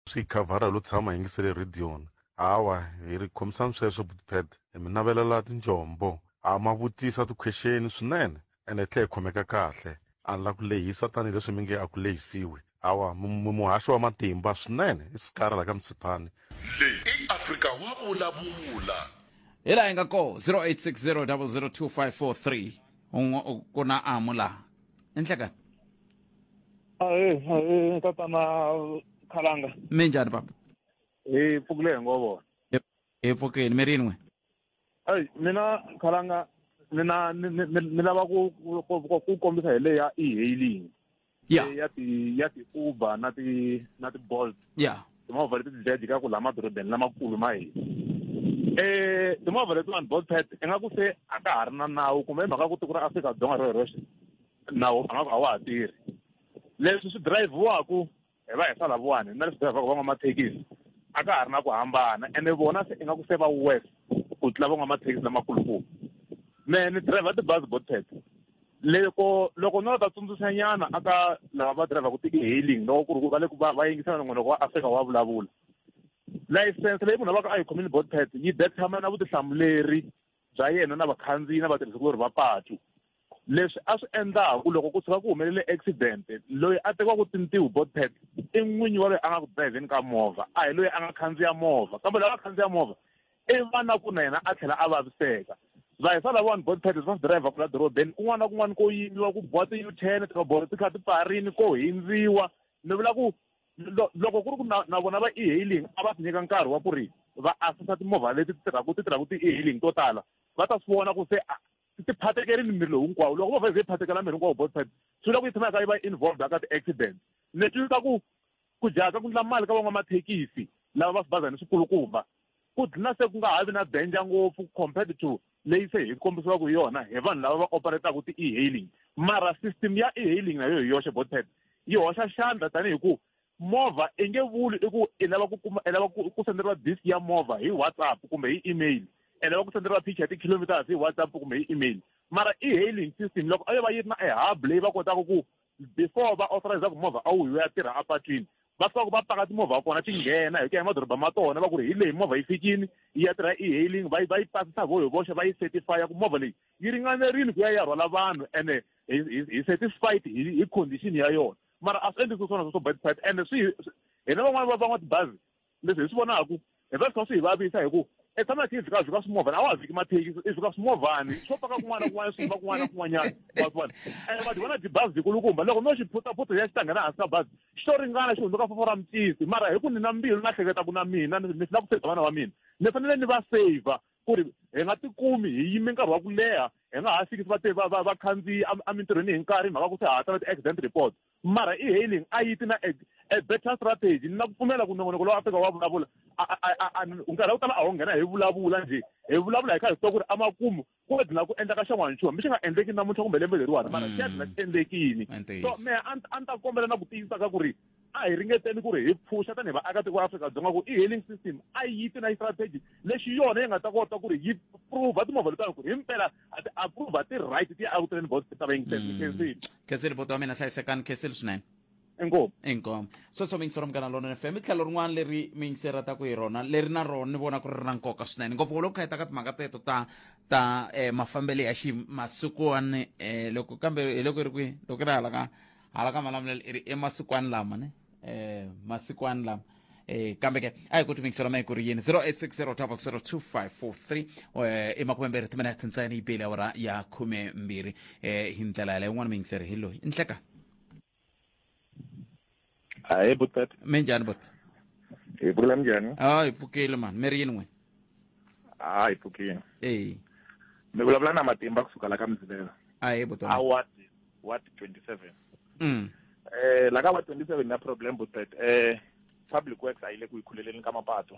swi khavhara lo tshama yingisele radion hawa hi ri khomisana sweswo butped mi navelela tinjombo ma vutisa ti-question swinene ene tlhe hi khomeka kahle a ni la ku lehisa tanihileswi mi nge a ku lehisiwi hawa muhaxo wa matimba swinene i sikara la ka msiphani leyi i Afrika Wa Vulavula hi la hi nga ko 0860002543 ku na amula enhlekani tatana Khalanga minjhani papa hi pfukile ngovo hi pfukeni mi rin'we mina Khalanga ni lava ku kombisa hi le ya e-hailing ya ti Uber na ti Bolt timovha leti ti dlejika ku la madorobeni lamakulu ma hina timovha letiwani Bolt i nga ku se a ka ha ri na nawu kumbe hi mhaka ku tiko ra Afrika-Dzonga roxe nawu a nga ku a wa ha tirhi leswi swi dirayivhiwaku hi va hi salavuwani na leswi dirayivhaka van'wamathekisi a ka ha ri na ku hambana ene vona se i nga ku se va west ku tlula van'wamathekisi lamakulukumba me ni driver tibazi Bolt loko no ta tsundzuxa nyana aka lava va driver ku ti-e-hailing loko ku ri va le ku va yingisana n'wana wa Afrika Wa Vulavula license leyi munhu va ka a yi khomile Bolt yi determine na vutihlamuleri bya yena na vakhandziyi na vatirhisikulori va patu leswi a swi endlaku loko ku tshuka ku humelele accident loyi a tekiwaku tintiho Bolt i n'winyi wa loyi a nga ku driveni ka movha a hi loyi a nga khandziya movha kambe lava khandziya movha i vana ku na yena a tlhela a vaviseka va hi sala vanhu Bolt va driver kula dorobeni kun'wana na kun'wana ko yimiwa ku boha ti-U-turn tiboro ti kha ti pfarini ko hindziwa ni vula ku loko ku ri ku na vona va e-hailing a va ti nyika nkarhi wa ku ri va asesa timovha leti ti tirhaku ti-e-hailing to tala va ta swi vona ku se ti phatekerini miri lowu hinkwawo loko movha yi ze yi phatekela miri hinkwawo Bolt swi vula ku yi tshama ka yi va involved aka ti-accident ni twisa ku jaka ku ndla mali ka van'wamathekisi lava va swibazana swikulukumba ku dlina se ku nga ha vi na danger ngopfu compared to leyi se hi kombisiwaku yona hi vanhu lava va operataku ti-e-hailing mara system ya e-hailing na yo hi yoxe Bolt yi hoxa xandla tanihi ku movha i nge vuli i ku i lava ku senderiwa disk ya movha hi WhatsApp kumbe hi email i lava ku senderiwa picture ya ti-kilometers hi WhatsApp kumbe hi email mara e-hailing system loko a yo va yi ri na e hub leyi va kotaka ku before va authorize ku movha a wu hi ya tirha apatwini va fika ku va paka timovha kona ti nghena hi ku ya madoroba ma tona va ku ri hi leyi movha yi fikini yi ya tirha e-hailing va yi pasisa vo hi voxe va yi certifya ku movha leyi yi ringanerile ku ya rhwala vanhu ene hi certified hi condition ya yona mara a swi endli ku swona swo Bolt ene hina van'wana va tibazi leswi hi swi vonaku hi va swi kha swi hi vavisa hi ku tshama hi vhika swimovhana a wa ha vhiki mathekisi i vhika swimovhani swo paka kun'wana na kun'wana swi yima kun'wana na kun'wanyana wa vona ene va ti vona tibazi tikulukumba loko no xi phutaphutha ya xi ta nghena hansi ka bazi xi to ringana xi hundzuka fofo ra mtisi mara hi ku ni na mbilu na hleketa ku na mina ni na ku seza vana va mina ni fanele ni va saver ku ri hi nga tikumi hi yime nkarhi wa ku leha hi nga ha fikisi vakhandziyi emintirhweni hi nkarhi hi mhaka ku se hatla ti-accident report mara e-hailing a yi ti na a better strategy ni na ku pfumela ku nongonoko lowu Afrika Wa Vulavula nkarhi wo tala a ho nghena hi vulavula njhe hi vulavula hi kha hi swi tiva ku ri amakumu ku dlina ku endleka xan'wana nchumu mi xi nga endleki namuntlha kumbe lembe leriwani mara xi ya dlina xi endlekini so mehe a ni ta kombela na ku tiyisa ka ku ri a hi ringeteni ku ri hi phusha tanihi vaakatiko va Afrika-Dzonga ku e-hailing system a yi ti na strategy lexi yona yi nga ta kota ku ri yi prove timovha letani ku ri hi mpela a ti approve ti-right ti ya outreni Bolt ta va yingiseli khenseli poto wa mina hlayisekani khenseli swinene inkomu so mingisero mugana lona FM i tlhelo rin'wana leri mi yingiserata ku hi rona leri na rona ni vona ku ri na nkoka swinene ngopfu loko kha hi ta ka timhaka teto ta mafambelo ya ximasikuwani loko kambe hi loko ri kwihi loko ri hala ka malamulelo i ri emasikwani lama ne masikwani lama kambe ke a hi ku timingiselo ma hi ku ri yini 0860002543 emakumembirhi timinete ntsena yi bele awara ya 12 hi ndlela yaleyo n'wana mingiseri hi loyi inhleka hayi Bolt minjhani bot hi pfukile njhani hi pfukile mani mi ri yini n'wina hi pfukile mi vulavula na Matimba kusuka la ka Mzilelo hi bot what 27 la ka wa 27 na problem Bolt public works a yi le ku yi khuleleni ka mapatu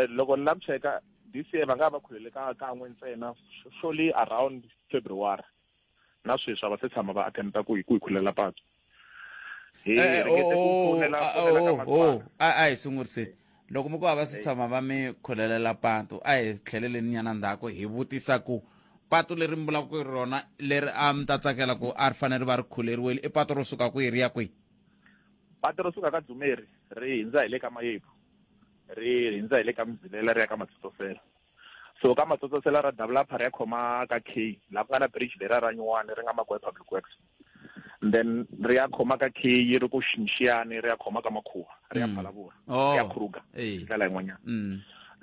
loko ni la ku cheka this year va nga va khulele kan'we ntsena surely around February na sweswi va se tshama va attempta ku yi khulela patu a hi sunguriseni loko mi ku va se tshama va mi khulelela patu a hi tlheleleni nyana ndzhaku hi vutisa ku patu leri mi vulaka ku rona leri a mi ta tsakela ku a ri fanele va ri khuleriwile i patu ro suka kwihi ri ya kwihi patu ro suka ka Dzumeri ri hindza hi le ka Mayepu ri hindza hi le ka Mzilela ri ya ka Matsotsosela. So ka Matsotsosela ra developer ri ya khoma ka K la ku nga na bridge leri ra nyuwani ri nga Magwe Public Works. Then ri ya khoma ka K yi ri ku Xinxiyani ri ya khoma ka Makhuwa ri ya Phalavura ri ya Kruger ndlela yin'wanyana.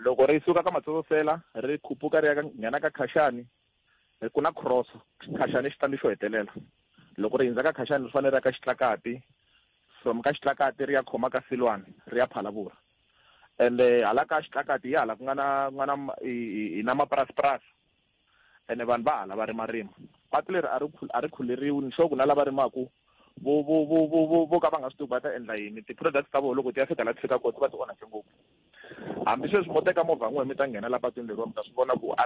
Loko ri suka ka Matsotsosela ri khuphuka ri ya nghena ka Khashani ku na cross Khashani xitandi xo hetelela. Loko ri hindza ka Khashani ri fanele ri ya ka Xitlakati, from ka Xitlakati ri ya khoma ka Silwane ri ya Phalavura. And hala ka Xitlakati hala ku nga na mapurasipurasi ene vanhu va hala va ri marima. Patu leri a ri khuleriwi ni ku na lava rimaku vo ka va nga swi tivi va ta endla yini. Ti-products ta vona loko ti ya fika la ti fika kona ti va ti onhake ngopfu. Hambi sweswi mo teka movha n'we mi ta nghena la patwini leriwa mi ta swi vona ku a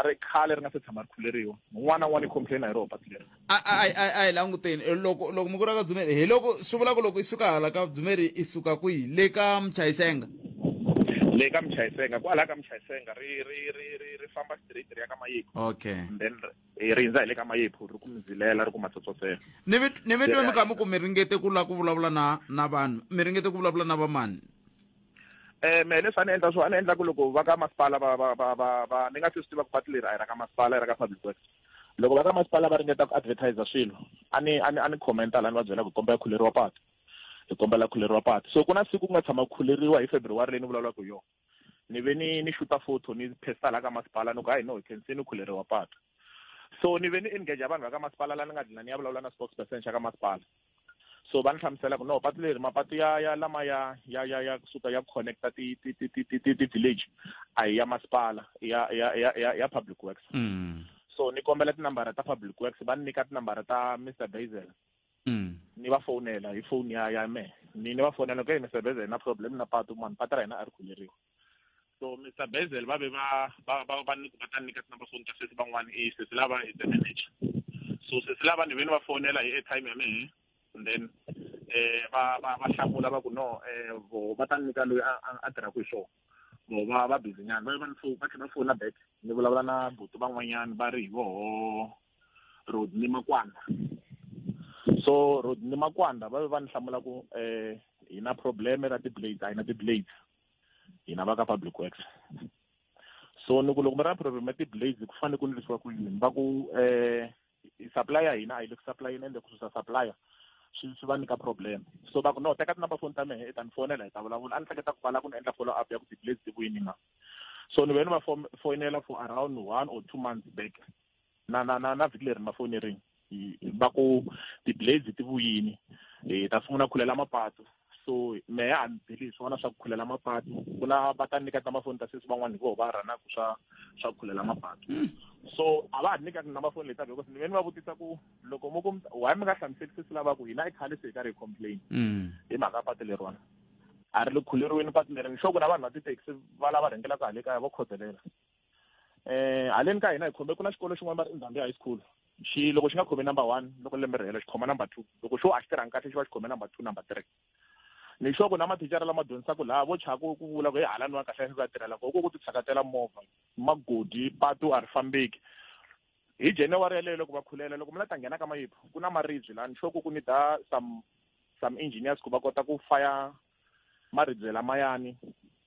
ri khale ri nga se tshama ri khuleriwa. Un'wana na un'wana i complain hi roho patu leri. A hi languteni loko mi ku ra ka Dzumeri hi loko swi vula ku loko i suka hala ka Dzumeri i suka kwihi le ka Mchayisenga? Le ka Mchayisenga kwala ka Mchayisenga ri famba straight ri ya ka Mayepu. Okay. And then ri hindza hi le ka Mayepu ri ku Mzilela ri ku Matsotsosela. Ni mi twe mi kha mi ku mi ringete ku la ku vulavula na vanhu mi ringete ku vulavula na vamani? Me leswi a ni endla a ni endla ku loko va ka masipala va ni nga se swi tiva ku patu leri a hi ra ka masipala i ra ka Public Works. Loko va ka masipala va ringeta ku advertise swilo a ni commenta la ni va byela ku kombela khuleriwa patu. Hi kombela khuleriwa patu. So ku na siku ku nga tshama khuleriwa hi February leyi ni vulavulaka hi yona. Ni ve ni shoota photo ni pesta la ka masipala ni ku hayi no hi khensi ni khuleriwa patu. So ni ve ni engage vanhu va ka masipala la ni nga dlina ni ya vulavula na spokesperson xa ka masipala. So va ni hlamusela ku no patu leri mapatu ya lama ya kusuka ya connecta ti village a hi ya masipala ya Public Works. So ni kombela tinambara ta Public Works va ni nyika tinambara ta Mr. Basil. Ni va fonela hi phone ya me ni va fonela ku Mr. Basil na problem na patu man patu ra hina a ri khuleriwa. So Mr. Basil va be va ta nyika tinambara phone ta sesi van'wana i sesi lava i the manager. So sesi lava ni ve ni va fonela hi airtime ya me. And then va hlamula va ku no va ta nyika loyi a tirhaka hi swona va busy nyana va tlhela va fona back ni vulavula na butu van'wanyana va ri hi voho Road ni Makwanda. So Road ni Makwanda va ni hlamula ku hi na problem ra ti-blades a hi na ti-blades hina va ka Public Works. So ni ku loko mi ri na problem ya ti-blades ku fanele ku endlisiwa ku yini va ku supplier hina a yi le ku supplyeni ende ku susa supplier swi va nyika problem. So va ku no teka tinamba phone ta mehe i ta ni fonela hi ta vulavula a ni hleketa ku pfala ku ni endla follow up ya ku ti-blades ti vuyini na. So ni ve ni va fonela for around 1 or 2 months back na vhiki leri ma fonerini va ku ti-blades ti vuyini hi ta sungula khulela mapatu. So mehe a ni bili hi swona swa ku khulela mapatu ku na va ta nyika tinamba phone ta sesi van'wana hi voho va rhanaka swa ku khulela mapatu. So a va ha nyika tinamba phone leta because ni ve ni va vutisa ku loko mo ku why mi nga hlamuseli sesi lavaku hina i khale se hi karhi hi complain hi mhaka patu leriwana a ri le khuleriweni patu leri ni sure ku na vanhu va ti-taxi va lava rhengelaka hale kaya va khodelela. Haleni ka hina hi khome ku na xikolo xin'wana va ri Nzambi High School loko xi nga khomi number 1 loko lembe ri hela xi khoma number 2 loko xo a xi tirhangi kahle xi va xi khome number 2 number 3. Ni sure ku na mathicara lama dyondzisaka laha vo chaka ku vula ku hi halani wa kahle va tirhela ku ti tshakatela movha magodi patu a ri fambeki. Hi January yaleyo loko va khulela loko mi la ta nghena ka Mayepu ku na maribye laha ni sure ku ni da some engineers ku va kota ku fire maribye lamayani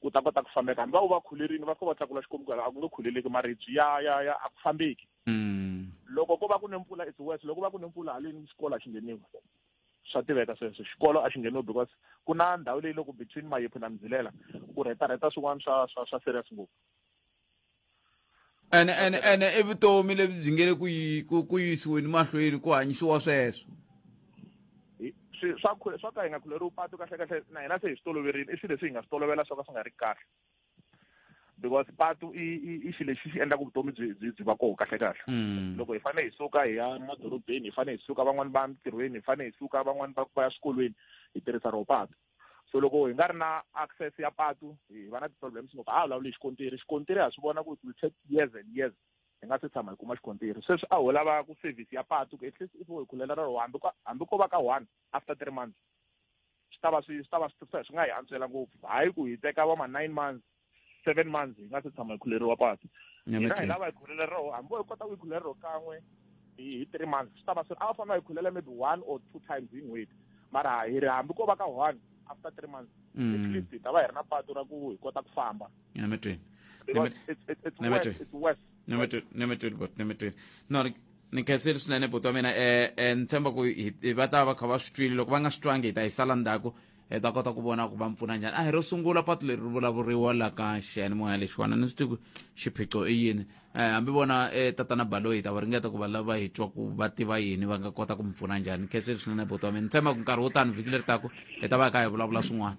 ku ta kota ku fambeka hambi va khulerini va fika va tlakula xikomu ku a ku nge khuleleki maribye ya a ku fambeki. Loko ko va ku ne mpfula it's worse loko va ku ne mpfula haleni xikolo a xi ngheniwi swa tiveka sweswo xikolo a xi ngheniwi because ku na ndhawu leyi loko between Mayepu na Mzilela ku rheta swin'wana swa serious ngopfu. ene evutomi lebyi byi nge le ku yisiweni mahlweni ku hanyisiwa sweswo swa ka hi nga khuleriwi patu kahle na hina se hi swi toloverile i swilo leswi hi nga swi tolovela swo ka swi nga ri kahle because patu i xilo lexi xi endlaka vutomi byi va koho kahle loko hi fanele hi suka hi ya madorobeni hi fanele hi suka van'wani va ntirhweni hi fanele hi suka van'wani va ya swikolweni hi tirhisa ro patu. So loko hi nga ri na access ya patu hi va na ti-problems ngopfu a vulavuli xikontiri ha swi vona ku it will take years and years hi nga se tshama hi kuma xikontiri. Sweswi a ho lava ku service ya patu ku at least if hi khulela ro hambi ko va ka 1 after 3 months swi nga hi antswela ngopfu hayi ku hi teka va ma 9 months 7 months hi nga se tshama hi khuleriwa patu. Hina hi lava hi khulela ro hambi hi kota ku hi khulela ro kan'we hi 3 months swi ta va swi a fanele hi khulela maybe 1 or 2 times hi n'hweti mara hi ri hambi ko va ka 1 after 3 months at least hi ta va hi ri na patu ra ku hi kota ku famba it's west no ni khenseli swinene buti wa mina ni tshemba ku va ta va kha va swi twile loko va nga swi twangi hi ta hi sala ndzhaku hi ta kota ku vona ku va mpfuna njhani hi ro sungula patu leri ri vulavuriwa la ka xiyanimoya lexiwana ni swi tivi xiphiqo i yini hambi vona tatana baloyi hi ta va ringeta ku va lava hi twa ku va tiva yini va nga kota ku mi pfuna njhani khenseli swinene buti wa mina ni tshemba ku nkarhi wo tani vhiki leri tako hi ta va hi kha hi vulavula swin'wana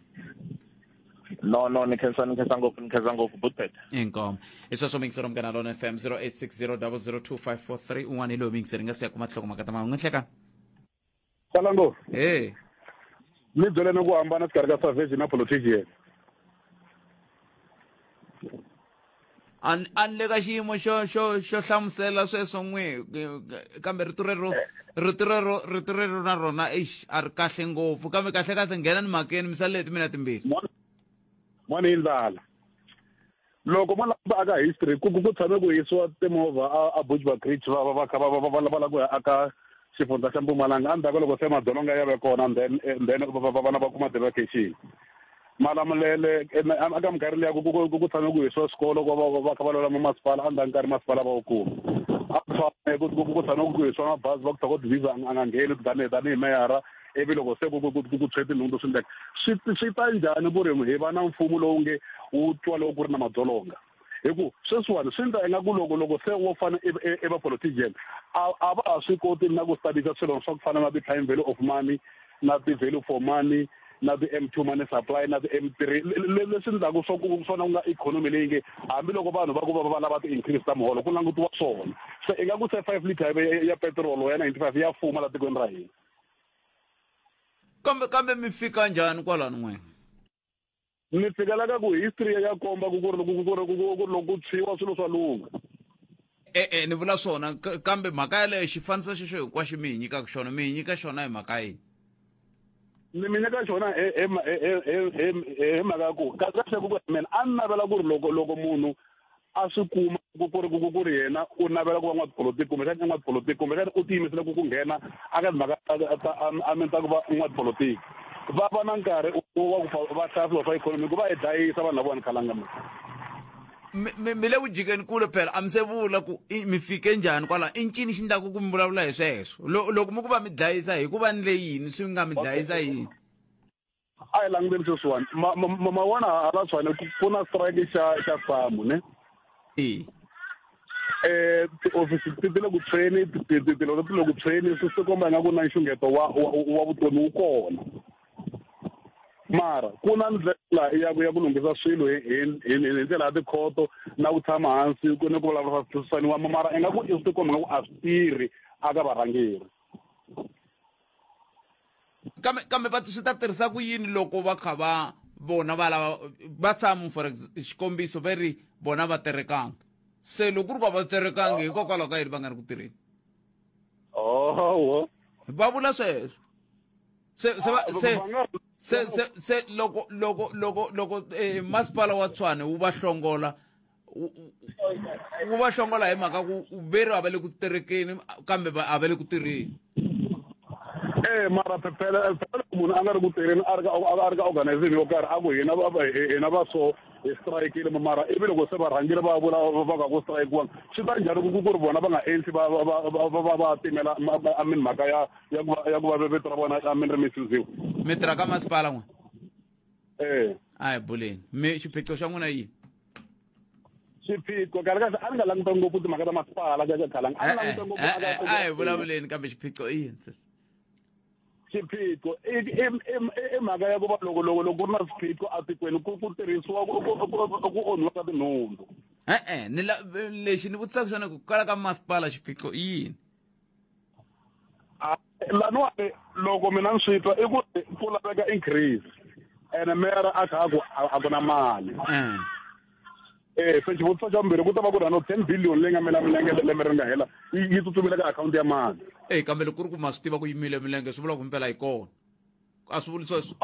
no ni khensa ngopfu butpet inkomo i sweswo mingisero mkana lona FM 0860002543 un'wana hi loyi mingiseri nga siya ku mahloko makatama u nga hleka Kalango ni byele na ku hambana xikarhi ka savage na politician an le ka xiyimo xo hlamusela sweswo n'wi kambe rito rero na rona a ri kahle ngopfu kambe kahle nghena ni makeni misala leti mina timbirhi mwana hi ndlala loko ma lava aka history ku tshame ku yisiwa timovha a Bushbuckridge va kha va lava ku ya aka xifundza xa Mpumalanga endzhaku loko se madzolonga ya ve kona then vana va kuma devacation malamulele aka minkarhi liya ku tshame ku yisiwa swikolo va kha va lwela masipala endzhaku nkarhi masipala va wu kuma ku tshame ku yisiwa mabazi va ku ta ku divisa a nga ngheni tanihi meyara ivi loko se ku tshwe tinhundzu swi ndleka swi ta njhani ku ri hi va na mfumo lowu nge wu twa loko ku ri na madzolonga hi ku sweswiwani swi ndla ingaku loko se wo fana i va politician a va ha swi koti na ku studisa swilo swa ku fana na ti-time value of money na ti-value for money na ti-M2 money supply na ti-M3 leswi ndlaku swona ku nga ikhonomi leyi nge hambiloko vanhu va ku va lava ti-increase ta muholo ku langutiwa swona se ingaku se 5 litre ya petrol ya 95 ya fuma la tikweni ra hina kambe mi fika njhani kwalani n'wina ni fikela ka ku history ya komba ku loko tshiwa swilo swa lunga ni vula swona kambe mhaka yaleyo xifaniso xexo hinkwaxo mi hi nyikaka xona mi hi nyika xona hi mhaka yini ni mi nyika xona hi mhaka ya ku kahle ku mina a ni navela ku ri loko munhu a swi kuma ku ri yena u navela ku va n'watipolitiki kumbexani i n'watipolitiki kumbexani u tiyimisele ku nghena aka timhaka a menta ku va n'watipolitiki va va na nkarhi wa ku va hlaya swilo swa ikhonomi ku va hi dlayisa vanhu lavo ni khalanga mi le ku jikeni kule phela a mi se vula ku mi fike njhani kwala i ncini xi ndlaku ku mi vulavula hi sweswo loko mi ku va mi dlayisa hi ku va ni le yini swi nga mi dlayisa yini a hi languteni sweswiwani ma vona hala tshwane ku na strike xa samu ne tiofisi ti le ku treni tilo ti le ku treni swi komba ingaku na nxungeto wa vutomi wu kona mara ku na ndlela ya ku lunghisa swilo hi ndlela ya tikhoto na ku tshama hansi ni ku vulavula swisaniwa mara ingaku i swi komba ingaku a swi tirhi aka varhangeri kambe swi ta tirhisa ku yini loko va kha va vona va lava va tshama for xikombiso va ri bona va terekanga se loko ku ri va va terekanga hikokwalaho ka yini va nga ri ku tirheni va vula sweswo se loko masipala wa Tshwane wu va hlongola hi mhaka ku veri a va le ku terekeni kambe a va le ku tirheni mara phela munhu a nga ri ku tirheni a ri ka organization yo karhi a ku hina va so hi strike mara ivi loko se varhangeri va vula va ka ku strike swi ta njhani ku ri vona va nga endli va timela mhaka ya ku va vito ra vona a ri misiziwa mi tirha ka masipala n'wana a hi buleni mi xiphiqo xa n'wina yini xiphiqo kahle a ni nga languta ngopfu timhaka ta masipala ka khalanga a hi vulavuleni kambe xiphiqo i yini xiphiqo i mhaka ya ku va loko ku ri na swiphiqo atikweni ku tirhisiwa ku onhiwa ka tinhundzu lexi ni vutisaka xona ku kala ka masipala xiphiqo i yini laniwani loko mina ni swi twa i ku laveka increase ene mera a kha a ku na mali se xivutiso xa vumbirhi ku ta va ku ri hano 10 billion leyi nga mela milenge lembe ri nga hela yi tsutsumile ka akhawunti ya mali kambe loko ku ri ku ma swi tiva ku yimile milenge swi vula ku mpela hi kona a swi vuli sweswo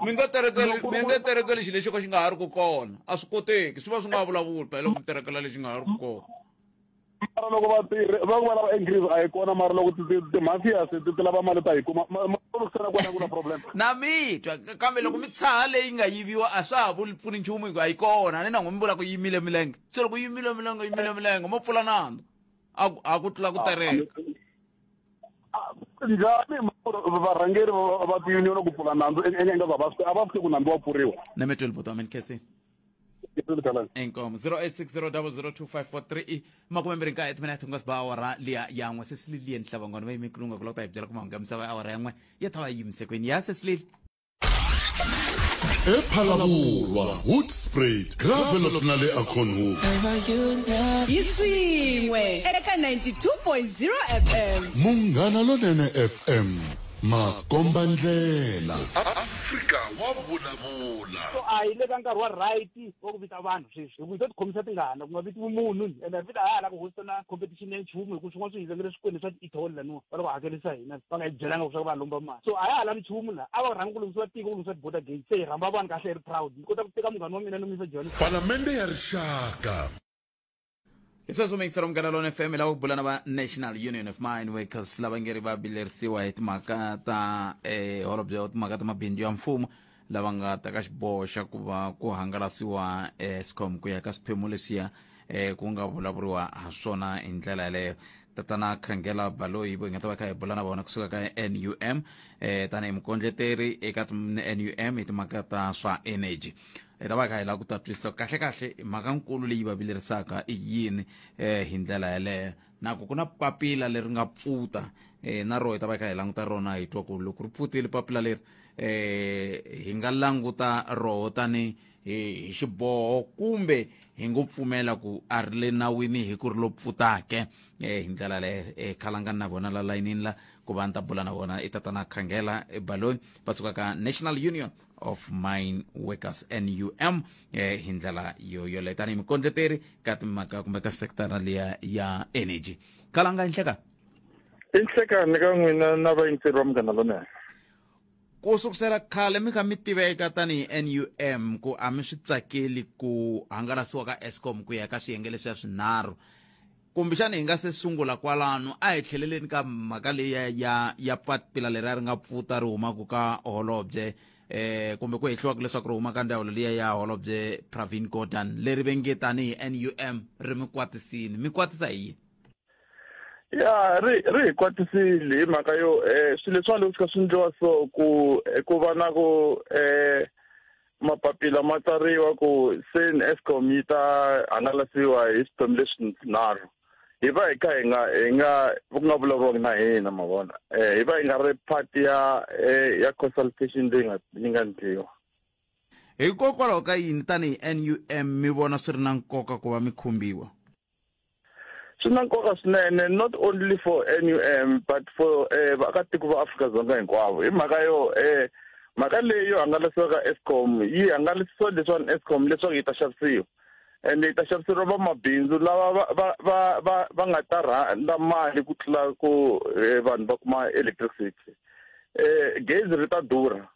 mi nga terekeli xi lexi ko xi nga ha ri ku kona a swi koteki swi va swi nga vulavuli phela loko mi terekela lexi nga ha ri ku kona mara loko va tirhi va ku va lava increase a yi kona mara loko ti-mafia ti lava mali ta yi kuma makusana kona ku na problem na mitwa kambe loko mi tshaha leyi nga yiviwa a swa ha vuli pfuni nchumu hikuva a yi kona ni na n'wi mi vula ku yimile milenge se loko yimile milenge mo pfula nandzu a ku tlula ku tereka njhani varhangeri va ti-union ku pfula nandzu engaku a va swi ku nandzu wa pfuriwa ne me twelve bottom nkesi enkomo 0860002543 makumembiri nkaye timinete ngwasi ba awara liya yan'we sesilili enhlabangwana va yime kulunga kulota hi byela ku mahungu ya misava ya awara yan'we ya ta va yimisekweni ya sesilili ePhalabulwa Hoodspray Gravel na le Akhonhu Isingwe eka 92.0 FM Munghana Lonene FM Makombandlela Afrika Wa Vulavula so ayi le ka nkarhi wa right wo ku vita vanhu sweswi hi ku ti khomisa tingana ku nga viti vumunhu ende vita hala ku hosta na competition ya nchumu hi ku swin'wana swi hizengele swikwini swa itholi laniwa va loko hakelisa hina va nga hi byelanga ku swa ku va lomba mali so a ya hala nchumu la a va rhangi ku lunghisiwa tiko ku lunghisiwa border gate se hi rhamba vanhu kahle hi ri proud hi kota ku teka munghana wa mina no misa John Palamende ya Rixaka isweswo mingisela Munghana Lonene FM lava ku bula na va National Union of Mine Workers lava ngeri va bilerisiwa hi timhaka ta holobye timhaka ta mabindzu ya mfumo lava nga teka xiboho xa ku va ku hangalasiwa Eskom ku ya ka swiphemu leswiya ku nga vulavuriwa ha swona hi ndlela yaleyo tatana khangela baloyi vo hi nga ta va kha hi bula na vona kusuka ka NUM tanihi mukondleteri eka NUM hi timhaka ta swa energy hi ta va kha hi lava ku ta twisisa kahle mhaka nkulu leyi va bilerisaka i yini hi ndlela yaleyo naku ku na papila leri nga pfuta na ro hi ta va kha hi languta rona hi twa ku loko ri pfutile papila leri hi nga languta roho tani hi xiboho kumbe hi ngo pfumela ku a ri le nawini hi ku ri lo pfutake hi ndlela leyo khalangani na vona la layinini la ku va ni ta bula na vona i tatana khangela baloni va suka ka National Union of Mine Workers NUM hi ndlela yoleyo tanihi mikondleteri ka timhaka kumbe ka sekitara liya ya energy khalanga inhleka inhlekani ka n'wina na vayingiseri va Munghana Lonene ku sukusela khale mi kha mi tiveka tanihi NUM ku a mi swi tsakeli ku hangalasiwa ka Eskom ku ya ka swiyenge leswiya swinharhu kumbexana hi nga se sungula kwalano a hi tlheleleni ka mhaka leyi ya papila leri ri nga pfuta ri humaka ka holobye kumbe ku hehliwaka leswaku ri huma ka ndzawulo liya ya holobye Pravin Gordhan leri venge tanihi NUM ri mi kwatisini mi kwatisa hi yini ya ri hi kwatisile hi mhaka yo swilo leswiwa leswi ka swi endliwa so ku va na ku mapapila ma tsariwa ku se Eskom yi ta hangalasiwa hi swiphemu leswinharhu hi va hi kha hi nga ku nga vulavuriwaka na hina ma vona hi va hi nga ri part ya consultation leyi nga ndliwa hikokwalaho ka yini tanihi NUM mi vona swi ri na nkoka ku va mi khumbiwa swi na nkoka swinene not only for NUM but for vaakatiko va Afrika-Dzonga hinkwavo hi mhaka yo mhaka leyi yo hangalasiwa ka Eskom yi hangalasiwa leswiwani Eskom leswaku yi ta xavisiwa ende yi ta xaviseriwa vamabindzu lava va nga ta rhanda mali ku tlula ku vanhu va kuma electricity gezi ri ta durha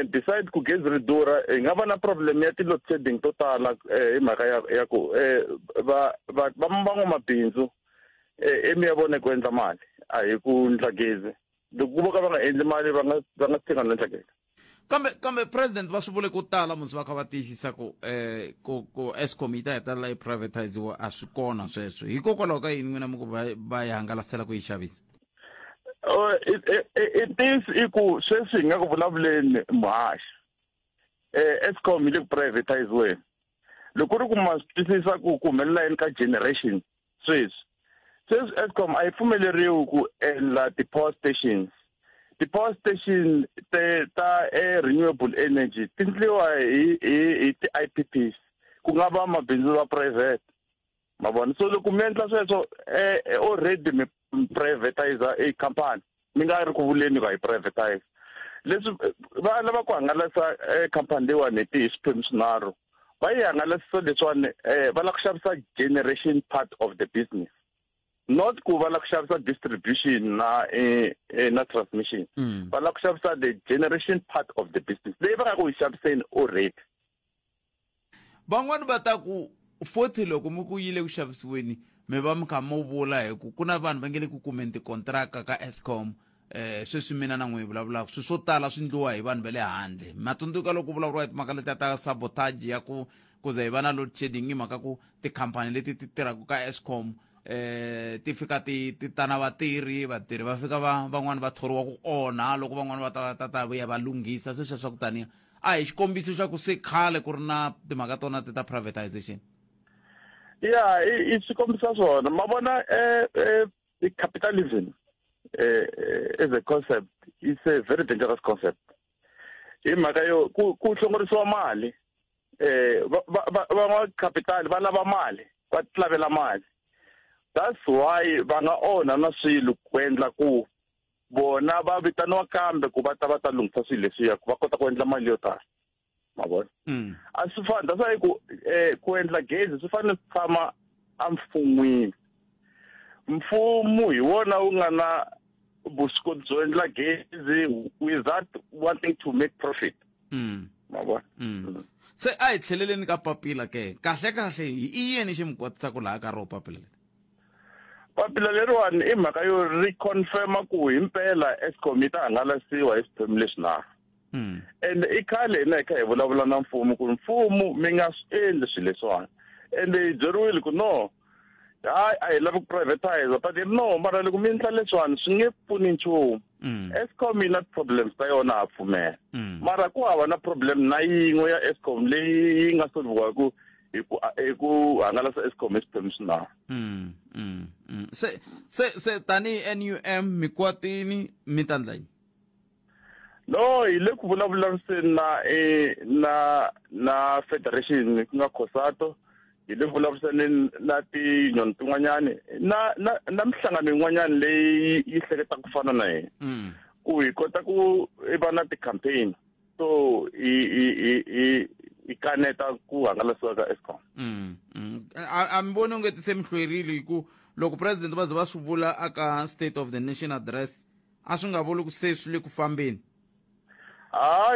beside ku gezi ri durha hi nga va na problem ya ti-load shedding to tala hi mhaka ya ku van'wamabindzu emi ya vona ku endla mali a hi ku ndla gezi loko ku vo ka va nga endli mali va nga tshika no endla gezi kambe president va swi vule ku tala musi va kha va tiyisisa ku Eskom yi ta hetelela yi privatiziwa a swi kona sweswo hikokwalaho ka yini n'wina mi ku va yi hangalasela ku yi xavisa it is iku sweswi hi nga ku vulavuleni muhaxi Eskom yi le ku privatiziweni loko ri ku ma swi twisisa ku humelela yini ka generation sweswi Eskom a yi pfumeleriwi ku endla ti-power stations ti-power station ta renewable energy ti ndliwa hi ti-IPPs ku nga va mabindzu va private ma vona so loko mi endla sweswo already mi privatizer a company mi nga ri ku vuleni ka hi privatize leswi va lava ku hangalasa company leyiwani hi swiphemu swinharhu va yi hangalasisa leswiwani va lava ku xavisa generation part of the business not ku va lava ku xavisa distribution na transmission va lava ku xavisa the generation part of the business leyi va nga ku yi xaviseni already van'wani va ta ku 40 loko mi ku yile ku xavisiweni mi va mi kha mo vula hi ku na vanhu va nge le ku kumeni tikontraka ka Eskom sweswi mina na n'wi vulavulaka swo tala swi ndliwa hi vanhu va le handle matsundzuka loko vulavuriwa hi timhaka leti ta sabotage ya ku ze hi va na load shedding hi mhaka ku tikhampani leti ti tirhaka ka Eskom ti fika ti tana vatirhi va fika van'wani va thoriwa ku onha loko van'wani va ta vuya va lunghisa sweswo swa ku taniya a hi xikombiso xa ku se khale ku ri na timhaka tona ta privatization i xikombiso swona ma vona capitalism as a concept is a very dangerous concept hi mhaka yo ku hlongorisiwa mali va capital va lava mali va lavela mali. That's why va nga ona na swilo ku endla ku bona va vitaniwa kambe ku va ta lunghisa swilo leswiya ku va kota ku endla mali yo tala ma vona a swi fani that's why ku endla gezi swi fanele ku tshama amfumwini mfumo hi wona wu nga na vuswikoti byo endla gezi without wanting to make profit ma vona se a hi tlheleleni ka papila ke kahle i yini xi mi kotisaka laha ka ro papila papila leriwani i mhaka yo reconfirma ku himpela Eskom yi ta hangalasiwa hi swiphemu leswi na and i khale hina hi kha hi vulavula na mfumo ku mfumo mi nga swi endli swilo leswiwani and hi byeriwile ku no a hi lavi ku privatize but no mara loko mi endla leswiwani swi nge pfuni nchumu Eskom yi na problems ta yona ha pfumela mara ku hava na problem na yin'we ya Eskom leyi yi nga solviwaku hi ku hangalasa Eskom hi swiphemu swin'wana se tani NUM mi kwatini mi ta ndla yini no hi le ku vulavuriseni na federation ku nga COSATU hi le vulavuriseni na tinyoni tin'wanyani na mihlangano yin'wanyani leyi yi hleketaka ku fana na hina ku hi kota ku va na ti-campaign so hi kaneta ku hangalasiwa ka Eskom a mi voni onge ti se mi hlwerile hi ku loko president va ze va swi vula aka state of the nation address a swi nga vuli ku se swi le ku fambeni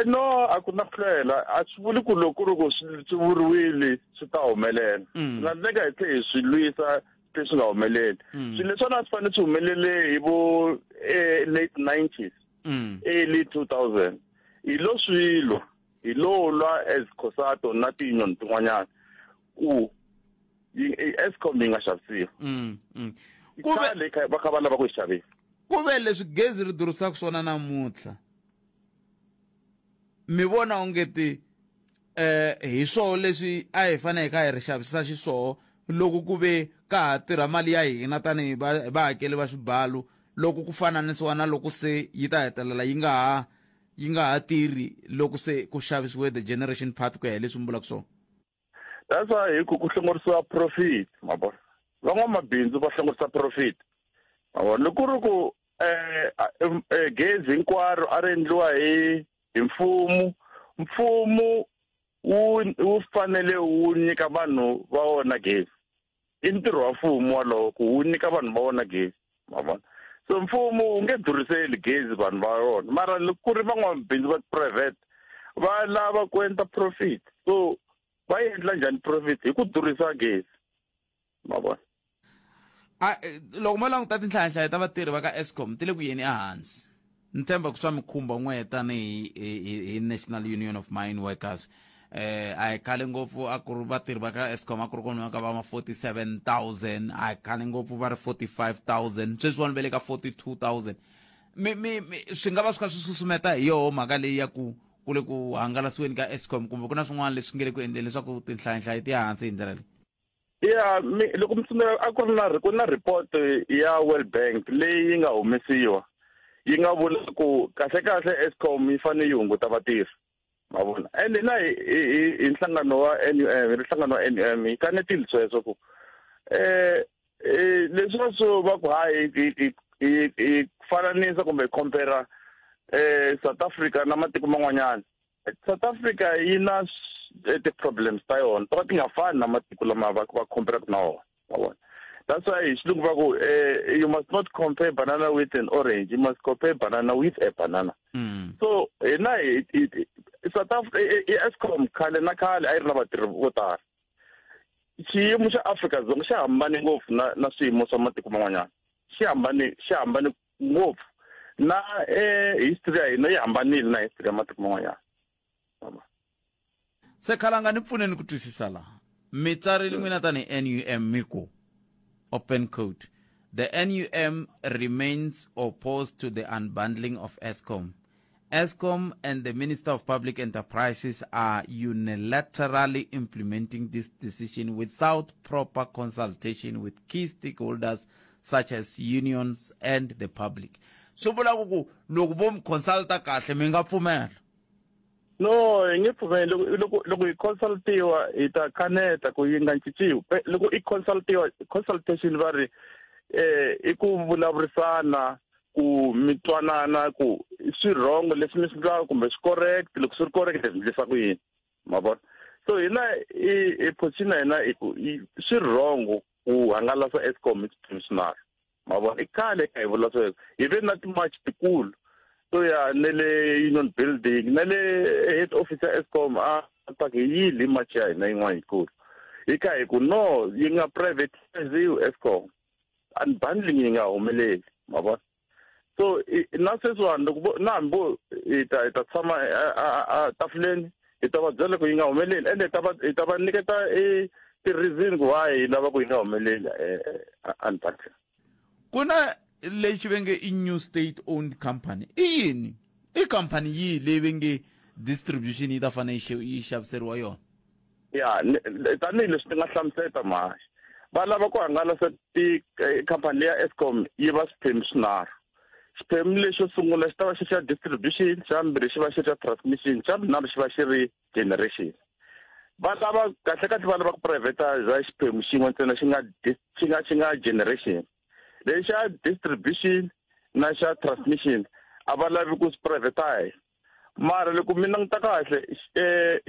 no a ku na hlwela a swi vuli ku loko ri ku swi vuriwile swi ta humelela na ndeka hi tlhe hi swi lwisa swi nga humeleli swilo leswona swi fanele swi humelele hi vo late 90s early 2000 hi lo swilo hi lo lwa as COSATU na tinyoni tin'wanyana ku Eskom yi nga xavisiwa khale va kha va lava ku xavisa ku ve leswi gezi ri durisaka swona namuntlha mi vona ongeti hi swoho leswi a hi fanele hi ri xavisa xiswoho loko ku ve ka ha tirha mali ya hina tanihi vahakeli va swibalo loko ku fananisiwa na loko se yi ta hetelela yi nga ha tirhi loko se ku xavisiwe the generation part ku ya hi leswi mi vulaka swona that's why hi ku hlongorisiwa profit ma vona van'wamabindzu va hlongorisa profit ma vona loko ri ku gezi hinkwaro a ri endliwa hi mfumo wu fanele wu nyika vanhu va wona gezi i ntirho wa mfumo walowo ku wu nyika vanhu va wona gezi ma vona so mfumo wu nge duriseli gezi vanhu va wona mara loko ku ri van'wamabindzu va private va lava ku endla profit so va endla njhani profit hi ku durisa gezi ma vona loko mo languta tinhlayanhlayo ta vatirhi va ka Eskom ti le ku yeni ehansi ni tshemba ku swa mi khumba n'we tanihi National Union of Mine Workers a hi khale ngopfu a ku ri vatirhi va ka Eskom a ku ri kona ka va ma 47,000 a hi khale ngopfu va ri 45,000 sweswi vona ve le ka 42,000 swi nga va swi kha swi susumeta hi yoho mhaka leyi ya ku le ku hangalasiweni ka Eskom kumbe ku na swin'wana leswi nge le ku endleni leswaku tinhlayanhlayo ti ya hansi hi ndlela leyi loko mi tsundzuka a ku na report ya World Bank leyi nga humesiwa yi nga vula ku kahle Eskom yi fanele yi hunguta vatirhi ma vona ende na hi nhlangano wa NUM hi kanetile sweswo ku leswi swo va ku hi fananisa kumbe compare South Africa na matiko man'wanyana South Africa yi na ti-problems ta yona to ka ti nga fani na matiko lama va compare na wona ma vona that's why xilungu va ku you must not compare banana with an orange you must compare banana with a banana so hina South Africa Eskom khale na khale a yi ri na vatirhi vo tala xiyimo xa Afrika-Dzonga xa hambane ngopfu na swiyimo swa matiko man'wanyana xi hambane ngopfu na history ya hina yi hambanile na history ya matiko man'wanyana. Se khalanga ni pfuneni ku twisisa laha mi tsarile n'wina tani NUM miku open quote, the NUM remains opposed to the unbundling of Eskom. Eskom and the Minister of Public Enterprises are unilaterally implementing this decision without proper consultation with key stakeholders such as unions and the public. So vula ku loko vo mi consulta kahle mi nga pfumela? No, nge pfumeli loko i consultiwa ita kaneta ku yi nga cinciwi. Loko i consultiwa consultation va ri i ku vulavurisana ku mitwanana ku swi wrong leswi mi swi endlaka kumbe swi correct, loko swi ri correct mi endlisa ku yini ma vona. So hina i position ya hina swi wrong ku hangalasa Eskom institutional ma vona. I khale ka hi vula sweswo hi ve na ti-march tikulu to ya nele union building nele head officer Eskom ta ke yili march ya hina yin'wana yikulu hi ka hi ku no yi nga privatiziwa Eskom unbundling yi nga humeleli ma vona. So na sweswiwani loko na hambi hi ta tshama tafuleni hi ta va byela ku yi nga humeleli ende hi ta va nyiketa ti-reason ku why hi lava ku yi nga humeleli unbundling. Kuna lexi venge i new state owned company i yini i company yi leyi venge distribution yi ta fane yi xaviseriwa yona? Ya tanihileswi ti nga hlamuseta mahayi va lava ku hangalasa tikhampani ya Eskom yi va swiphemu swinharhu. Xiphemu lexo sungula xi ta va xi xa distribution, xa vumbirhi xi va xi xa transmission, xa vunharhu xi va xi ri generation. Va lava kahlekahle va lava ku privatiza xiphemu xin'we ntsena xi nga generation. Lexi xa distribution na xa transmission a va lavi ku swi privatize. Mara loko mi languta kahle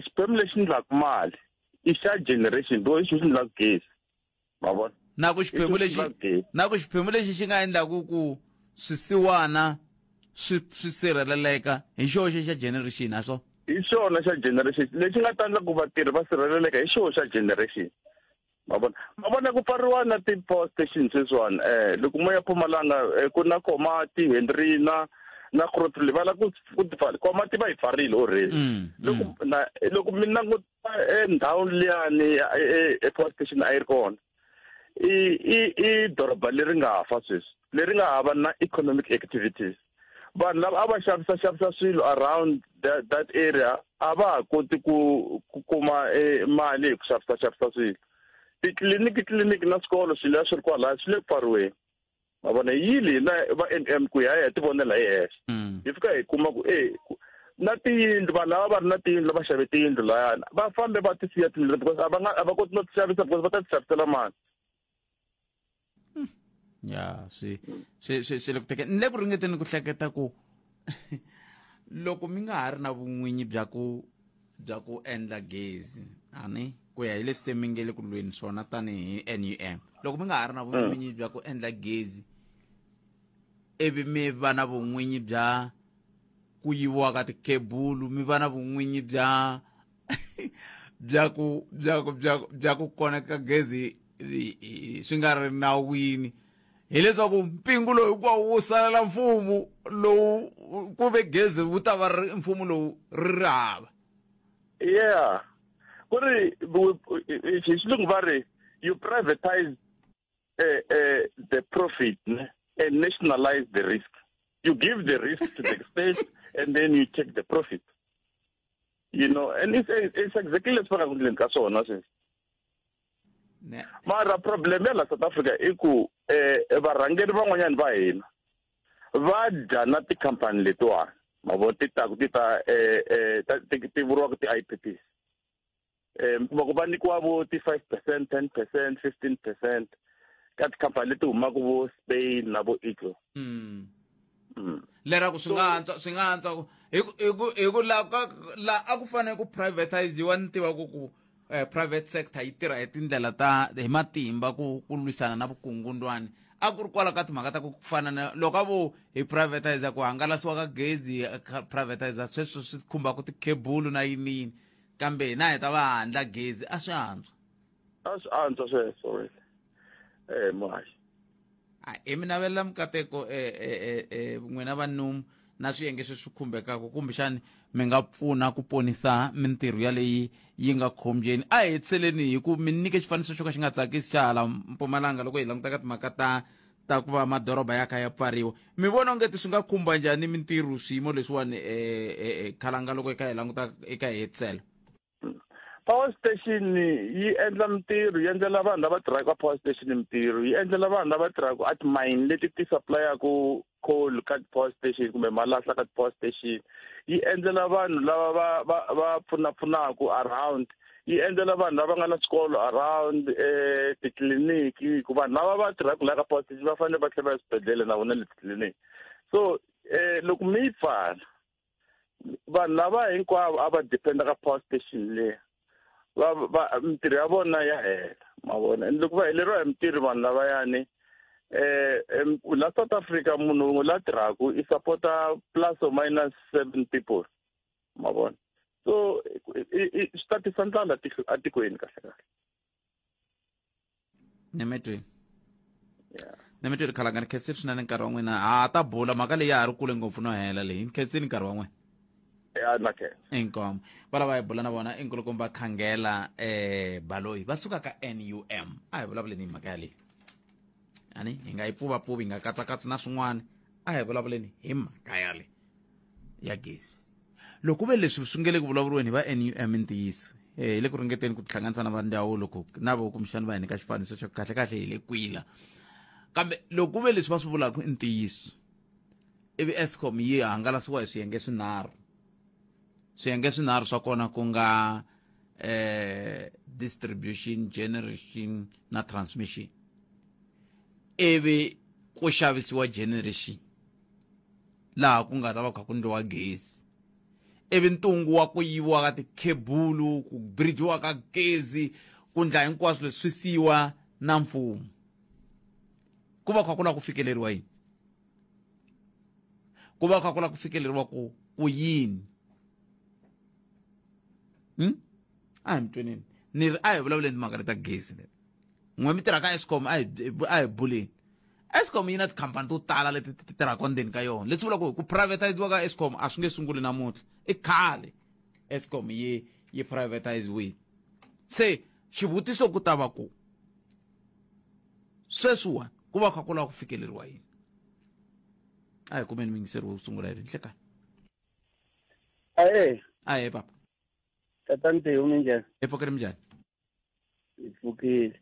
xiphemu lexi endlaka mali i xa generation loyi xi endlaka gezi ma vona. Na ku xiphemu lexi xi nga endlaku ku swisiwana swi sirheleleka hi xona xa generation a swo? Hi xona xa generation lexi nga ta endla ku vatirhi va sirheleleka hi xona xa generation ma vona ku pfariwa na ti-power stations sweswiwani loko mo ya Mpumalanga ku na Komati, Hendrina na Grootfontein va lava ku ti pfala. Komati va yi pfarile already. Loko mi languta ndhawu liyani power station a yi ri kona i doroba leri nga fa sweswi leri nga hava na economic activities. Vanhu lava a va xavisa swilo around that area a va ha koti ku kuma mali hi ku xavisa swilo. Titliliniki na swikolo swilo swi ri kwalaho swi le ku pfariweni ma vona. Yili na va NM ku ya ti vonela hi hexe hi fika hi kuma ku na tiyindlu vanhu lava va ri na tiyindlu va xave tiyindlu layana va fambe va ti siya tiyindlu because a va koti no ti xavisa because va ta ti xavisela mali. Ya swi le ku teka ni le ku ringeteni ku hleketa ku loko mi nga ha ri na vun'winyi bya ku endla gezi ani ku ya hi leswi mi nge le ku lweni swona tanihi NUM, loko mi nga ha ri na vun'winyi bya ku endla gezi ivi mi va na vun'winyi bya ku yiviwa ka tikebulu, mi va na vun'winyi bya ku koneka gezi swi nga ri nawini, hileswaku mpingu lowu hinkwawo wu salela mfumo lowu ku ve gezi wu ta va ri mfumo lowu ri hava. Yeah, ku ri hi xilungu va ri you privatize the profit and nationalize the risk. You give the risk to the state and then you take the profit. You know, and it's exactly as far as we can so on. Mara problem ya la South Africa i ku varhangeri van'wanyana va hina va dya na tikhampani letiwani mavona ti vuriwaka ti-IPPs loko va nyikiwa vo ti-5%, 10%, 15% ka tikhampani leti humaka vo Spain na vo Italy. Lera ku swi nga antswa hi ku la a ku fanele ku privatiziwa ni tiva ku private sector yi tirha hi tindlela hi matimba ku lwisana na vukungundwani. A ku ri kwala ka timhaka ta ku fana na loko a vo hi privatize ku hangalasiwa ka gezi privatize sweswo swi khumbaka tikebulu na yinini kambe hina hi ta va handla gezi a swi antswa. antswa sweswo mayi mi navela mikateko n'wina vanhu na swiyenge swi khumbekaka kumbexani mi nga pfuna ku ponisa mintirho yaleyi yi nga khombyeni a hi hetseleni hi ku mi nyike xifaniso xo ka xi nga tsakisi xa hala Mpumalanga loko hi langutaka timhaka ta ku va madoroba ya kha ya pfariwa mi vona ongeti swi nga khumba njhani mintirho swiyimo leswiwani Khalanga loko hi kha hi languta eka hi hetisela power station yi endla mintirho yi endlela vanhu lava tirhaka ka power station mintirho yi endlela vanhu lava tirhaka at mine leti ti supply-aku coal ka power station kumbe malahla ka power station yi endlela vanhu lava va pfunapfunaku around yi endlela vanhu lava nga na swikolo around titliliniki ku vanhu lava va tirhaka la ka power station va fanele va tlhela eswibedhlele na vona le titliliniki so loko mi yi pfala vanhu lava hinkwavo a va dependa ka power station leyi mintirho ya vona ya hela ma vona loko va heleriwa hi mintirho vanhu lavayani la South Africa munhu un'we la tirhaku i supporta plus or minus 7 people ma vona so swi ta tisa ndlala atikweni kahle nemetweni Khalanga ni khetsini swinene nkarhi wa n'wina ta bula mhaka leyi ya ha ri kule ngopfu no hela leyi ni khetsini nkarhi wa n'wina inkomo valava hi bula na vona inkulukumba Khangela Baloyi va suka ka NUM a hi vulavuleni hi mhaka yaleyi ani hi nga yi pfuvapfuvi hi nga katsakatsi na swin'wana a hi vulavuleni hi mhaka yaleyi ya gezi loko ve leswi swi nge le ku vulavuriweni hi va NUM ntiyiso hi le ku ringeteni ku tihlanganisa na va ndhawu loko na vo kumbexani va hi nyika xifaniso xo kahle hi le kwila kambe loko ve leswi va swi vulaka i ntiyiso ivi Eskom yi hangalasiwa hi swiyenge swinharhu swa kona ku nga distribution, generation na transmission ivi ku xavisiwa generation laha ku nga ta va kha ku ndliwa gezi ivi ntungu wa ku yiwa ka tikhebulu ku bridgiwa ka gezi ku ndla hinkwaswo leswi siyiwa na mfumo ku va kha ku la ku fikeleriwa yini ku va kha ku la ku fikeleriwa ku yini a hi mtwenini ni ri a hi vulavuleni timhaka ta gezi leti n'we mi tirha ka Eskom a hi buleni Eskom yi na tikhampani to tala leti ti tirhaka ndzeni ka yona leswi vulaka ku privatiziwa ka Eskom a swi nge sunguli namuntlha i khale Eskom yi privatiziwile se xivutiso ku ta va ku sweswiwa ku va kha ku lava ku fikeleriwa yini a hi kumeni vayingiseri wo sungula hi rinhle kaya ahe papa tatante umi njani epfukile njhani ipfukile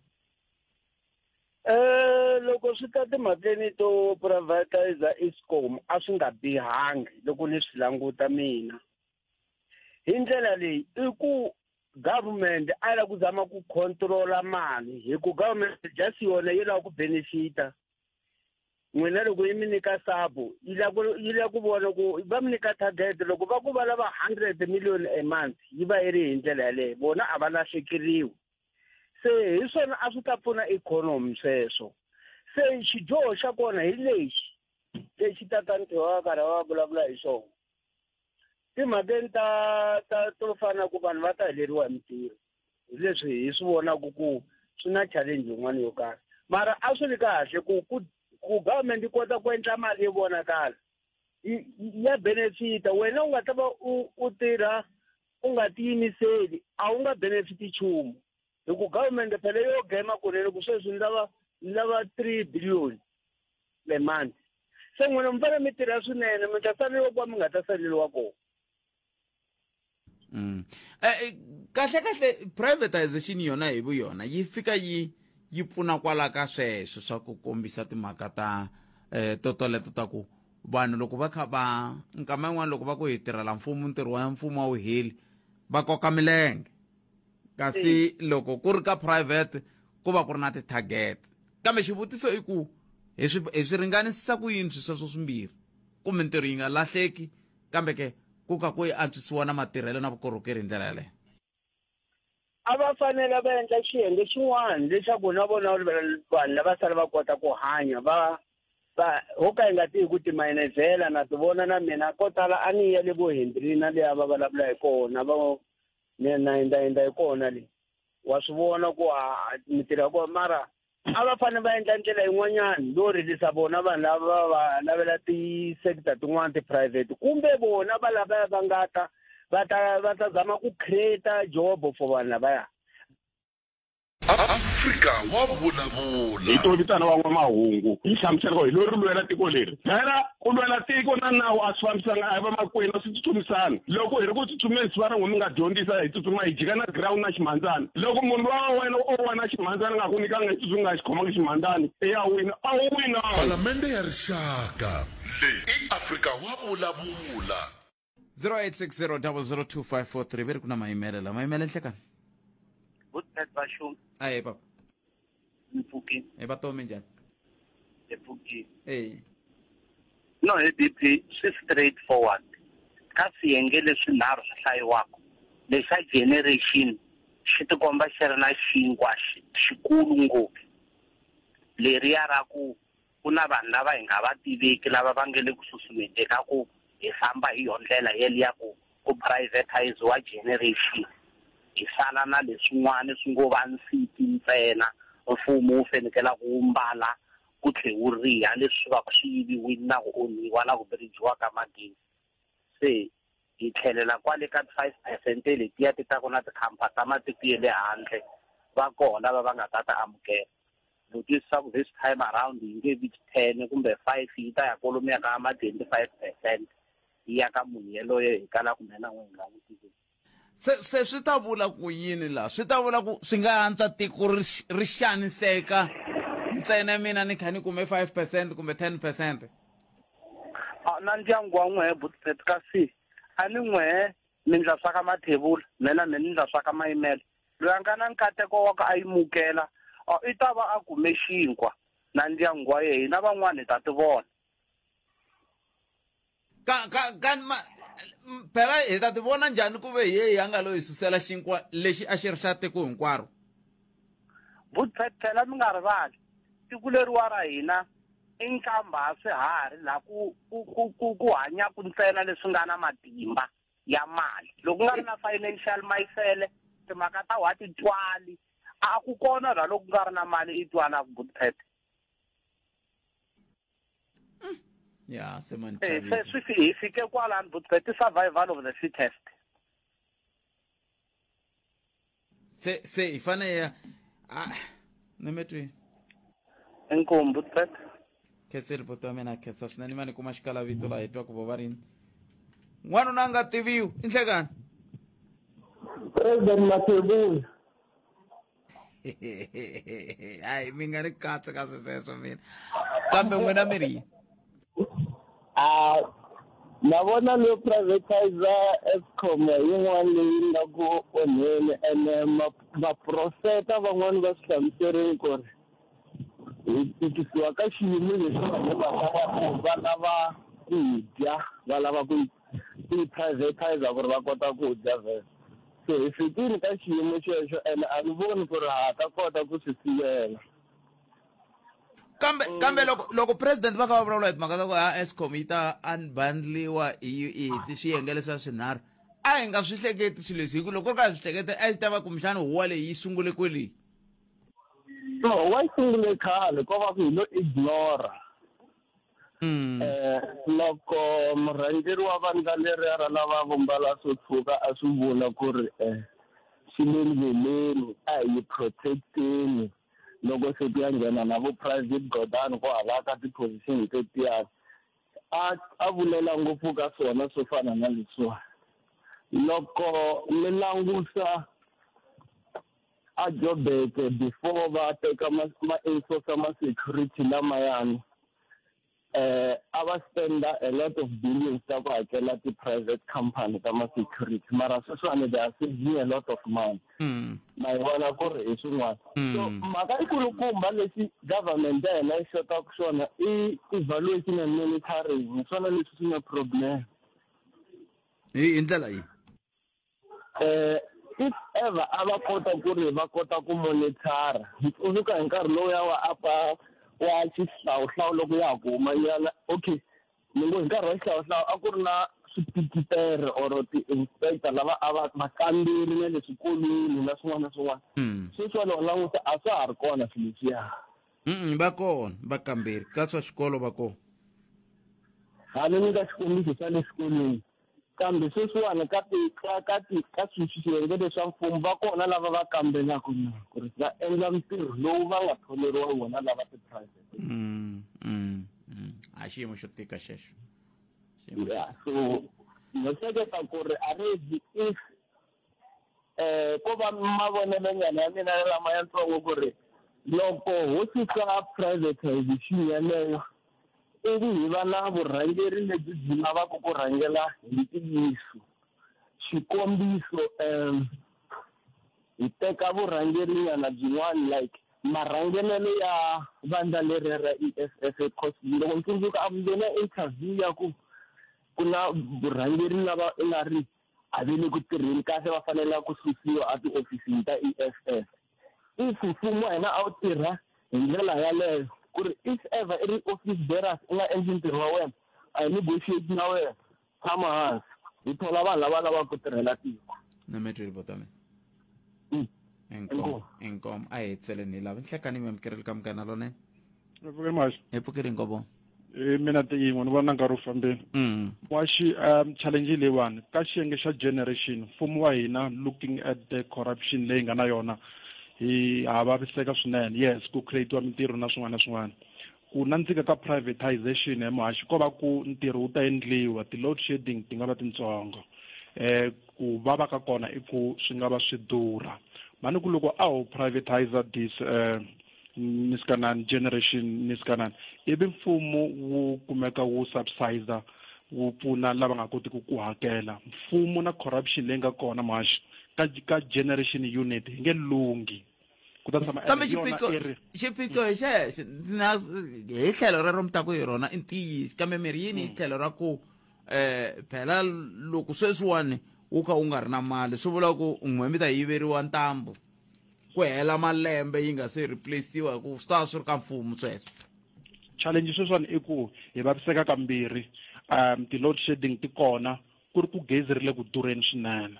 loko swi ta timhakeni to privatiza Eskom a swi nga bihangi loko ni swi languta mina hi ndlela leyi i ku government a la ku zama ku controla mali hi ku government just yona yi la ku benefita n'wina loko yi mi nyika sabo yi la ku vona ku va mi nyika target loko va ku va lava 100 million a month yi va yi ri hi ndlela yaleyo vona a va lahlekeriwi se hi swona a swi ta pfuna economy sweswo se xidyoho xa kona hi lexi tatante wa karhi va vulavula hi swona timhakeni to fana ku vanhu va ta heleriwa hi mintirho hi leswi hi swi vonaka ku swi na challenge yin'wana yo karhi mara a swi ri kahle ku government yi kota ku endla mali yi vonakala ya benefita wena u nga ta va u tirha u nga tiyimiseli a wu nga benefiti nchumu hi ku government phela yo gema kunene ku sweswi ni lava 3 billion le month se n'wina mi fanele mi tirha swinene mi ta saleriwa kuva mi nga ta saleriwa kona kahle privatization yona hi vuyona yi fika yi pfuna kwala ka sweswo swa ku kombisa timhaka ta toleto ta ku vanhu loko va kha va nkama yin'wana loko va ku hi tirhela mfumo ntirho wa mfumo wa wu heli va koka milenge kasi loko ku ri ka private ku va ku ri na ti-target kambe xivutiso i ku hi swi ringanisisa ku yini sweswo swimbirhi ku mintirho yi nga lahleki kambe ke ku ka ku yi antswisiwa na matirhelo na vukorhokeri hi ndlela yaleyo a va fanele va endla xiyenge xin'wana leswaku na vona vanhu lava sala va kota ku hanya ho ka yi nga tihi ku timayinezela na ti vona na mina ko tala a ni ya le vo Hendrina leyi a va vulavula hi kona na endla hi kona leyi wa swi vona ku mitirho ko mara a va fanele va endla ndlela yin'wanyana lo release bona vanhu lava va lavela ti-sector tin'wana ti-private kumbe bona va lava va nga ta va ta zama ku create job for vanhu lavaya. Afrika Wa Vulavula. Hi to vitana van'wamahungu hi hlamusela ku hi lo ri lwela tiko leri phela ku lwela tiko na nawu a swi fambisanga a hi vamakwenu a swi tsutsumisana loko hi ri ku tsutsumeni swi va ri n'wini nga dyondzisa hi tsutsuma hi jika na ground na ximandzani loko munhu wa wena o wena ximandzani nga ku nyikanga hi tsutsumi nga xi khomanga ximandzani ya wina a wu wina. Palamende ya rixaka leyi i Afrika Wa Vulavula. 0860002543 veri kuna mayimele nhlekani Butet bashum aye papa mfuki batomi njani mfuki no DP swi straight forward ka swiyenge leswi nharhu swi hlayiwaka lexa generation xi tikomba xi ri na xinkwa xikulu ngopfu leriya ra ku na vanhu lava hi nga va tiveki lava va nge le ku susumete ka ku hi famba hi yo ndlela yeliya ku privatize wa generation hi sala na leswin'wana swi ngo va nsiti ntsena mfumo wu fanekela ku mbala ku tlhe wu riha leswi va ku swi yiviwile na ku onhiwa na ku birijiwa ka magezi se hi tlhelela kwale ka 5% letiya ti ta ku na tikhampa ta matiko ya le handle va kona va nga ta amukela notice ku this time around yi nge vi 10 kumbe 5 yi ta ya kolomiya ka 25% ya ka munhu yeloye hi kala ku mena n'we nga vutisi se swi ta vula ku yini la swi ta vula ku swi nga antswa tiko ri xaniseka ntsena mina ni kha ni kume 5% kumbe 10%. Na ndyangu wa n'wehe Butet kasi a ni n'wehe mi ndla swa ka mathebula mina ni ndla swa ka mayimele loyi a nga na nkateko wa ku a yimukela i ta va a kume xinkwa na ndyangu wa yehe na van'wana hi ta ti vona phela hi ta ti vona njhani ku ve yehi a nga lo hi susela xinkwa lexi a xi ri xa tiko hinkwaro. Butet phela mi nga rivali tiko leriwa ra hina i nkamba ha swiharhi laha ku hanyaku ntsena leswi nga na matimba ya mali loko nga ri na financial mayisele timhaka ta wa titwali a ku kona la loko nga ri na mali i twana Butet. Yeah, se hi fike kwalani Butet survival of the fittest. Se hi fane nemetwi enkomu Butet khetseli poto wa mina khetsa swinene mani kuma xikala vito la hi twa ku vova rini n'wanuna a nga tiviwi i nhlekani President Matebula. hayi mi nga ri katsa ka sweswo mina kambe n'wina mi ri na vona lo privatize Eskom yin'wana leyi nga ku onheni ene vaprofeta van'wani va swi hlamuserile ku ri hi tikisiwa ka xiyimo lexi va lava ku dya va lava ku privatize ku ri va kota ku dya vhele so hi fikile ka xiyimo xexo ene a ni voni ku ri ha ta kota ku swi sivela. kambe loko president va ka va vulavula hi timhaka ta ku Eskom yi ta unbundliwa hi swiyenge leswi swinharhu a hi nga swi hleketi swilo leswi hi ku loko ri ka swi hleketa a yi ta va kumbexana huwa leyi yi sungule kwelihi wa yi sungule khale ko va ku hi lo ignora loko murhangeri wa vandla leriya ra lava vumbala swo tshuka a swi vula ku ri swi le ndleleni a hi protecteni loko se ti ya nghena na vo private godani ko halaka ti-position tetiyani a vulela ngopfu ka swona swo fana na leswiwa loko mi langusa a Joburg before va teka ma-enforcer ma-security lamayani a va spenda a lot of billions ta ku hakela ti-private company ta ma-security mara sweswiwani they are saving a lot of money na hi vona ku ri hi swin'wana so mhaka ikulukumba lexi government ya hina yi xotaku swona i evaluation and monitoring hi swona leswi swi nga problem hi ndlela yihi if ever a va kota ku ri va kota ku monitora hi tsundzuka hi nkarhi lowu ya wa apa wa xihlawuhlawu loko ya ha ku humanyana okay ni ngo hi nkarhi wa xihlawuhlawu a ku ri na swipikiteri or ti-inspector lava a va vakamberi na le swikolweni na swin'wana na swin'wana sweswiwani u languta a swa ha ri kona swilo leswiya va kona vakamberi ka swa xikolo va kona a ni nyika xikombiso xa le xikolweni kambe sweswiwani ka swiyenge leswa mfumo va kona lava va kambelaka na ku ri va endla ntirho lowu va nga tholeriwa wona lava ti-private a xiyimo xo tika xexo so no hleketa ku ri already if ko va mavonelonyana ya mina lama yantsongo ku ri loko ho fika privatization yaleyo ivi hi va na vurhangeri lebyi byi lavaka ku rhangela hi ntiyiso xikombiso hi teka vurhangerinyana byin'wana like marhangelelo ya vandla leri ra EFF because loko ntsundzuka a nghena interview ya ku na vurhangeri lava i nga ri a ve le ku tirheni kahle va fanele ku susiwa a tiofisini ta EFF if mfumo hina a wu tirha hi ndlela yaleyo ku ri if ever i ri office bearers i nga endli ntirho wa wena a hi negotiate na wena tshama hansi hi thola vanhu lava lavaka ku tirhela tiko na metri botame enkom a hi tseleni lava nhlekani mi amukeri ka mukana lone very much epfukeri ngobo mina tiyin'we ni vona nkarhi wu fambeni wa challenge leyiwani ka xiyenge xa generation mfumo wa hina looking at the corruption leyi nga na yona hi vaviseka swinene yes ku create wa mintirho na swin'wana na swin'wana ku nandzika ka privatization hi muhaxi ko va ku ntirho wu ta endliwa ti-load shedding ti nga va tintsongo ku va ka kona i ku swi nga va swi durha mani ku loko a ho privatize this niskanani generation niskanani ivi mfumo wu kumeka wu subsidize wu pfuna lava nga kotiki ku hakela mfumo na corruption leyi nga kona muhaxi ka generation unit hi nge lungi ku ta tshama xiphiqo hi xexo hi tlhelo rero mi ta ku hi rona i ntiyisi kambe mirhi yini hi tlhelo ra ku phela loko sweswiwani wu kha wu nga ri na mali swi vula ku n'hwembi ta yiveriwa ntambu ku hela malembe yi nga se replaciwa ku swi ta swi ri ka mfumo sweswo challenge sweswiwani i ku hi vaviseka kambirhi ti-load shedding ti kona ku ri ku gezi ri le ku durheni swinene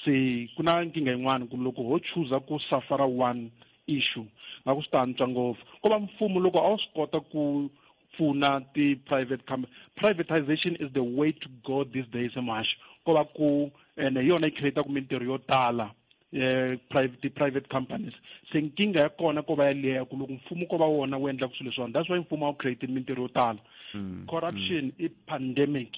se ku na nkingha yin'wana ku loko ho chuza ku safara one issue nga ku swi ta antswa ngopfu ko va mfumo loko a wu swi kota ku pfuna ti-private company privatization is the way to go these days emaxi ko va ku ene yona yi create-aku mintirho yo tala private companies se nkinga ya kona ko va yaleya ku loko mfumo ko va wona wu endla ku swilo leswiwani that's why mfumo a wu create mintirho yo tala corruption i pandemic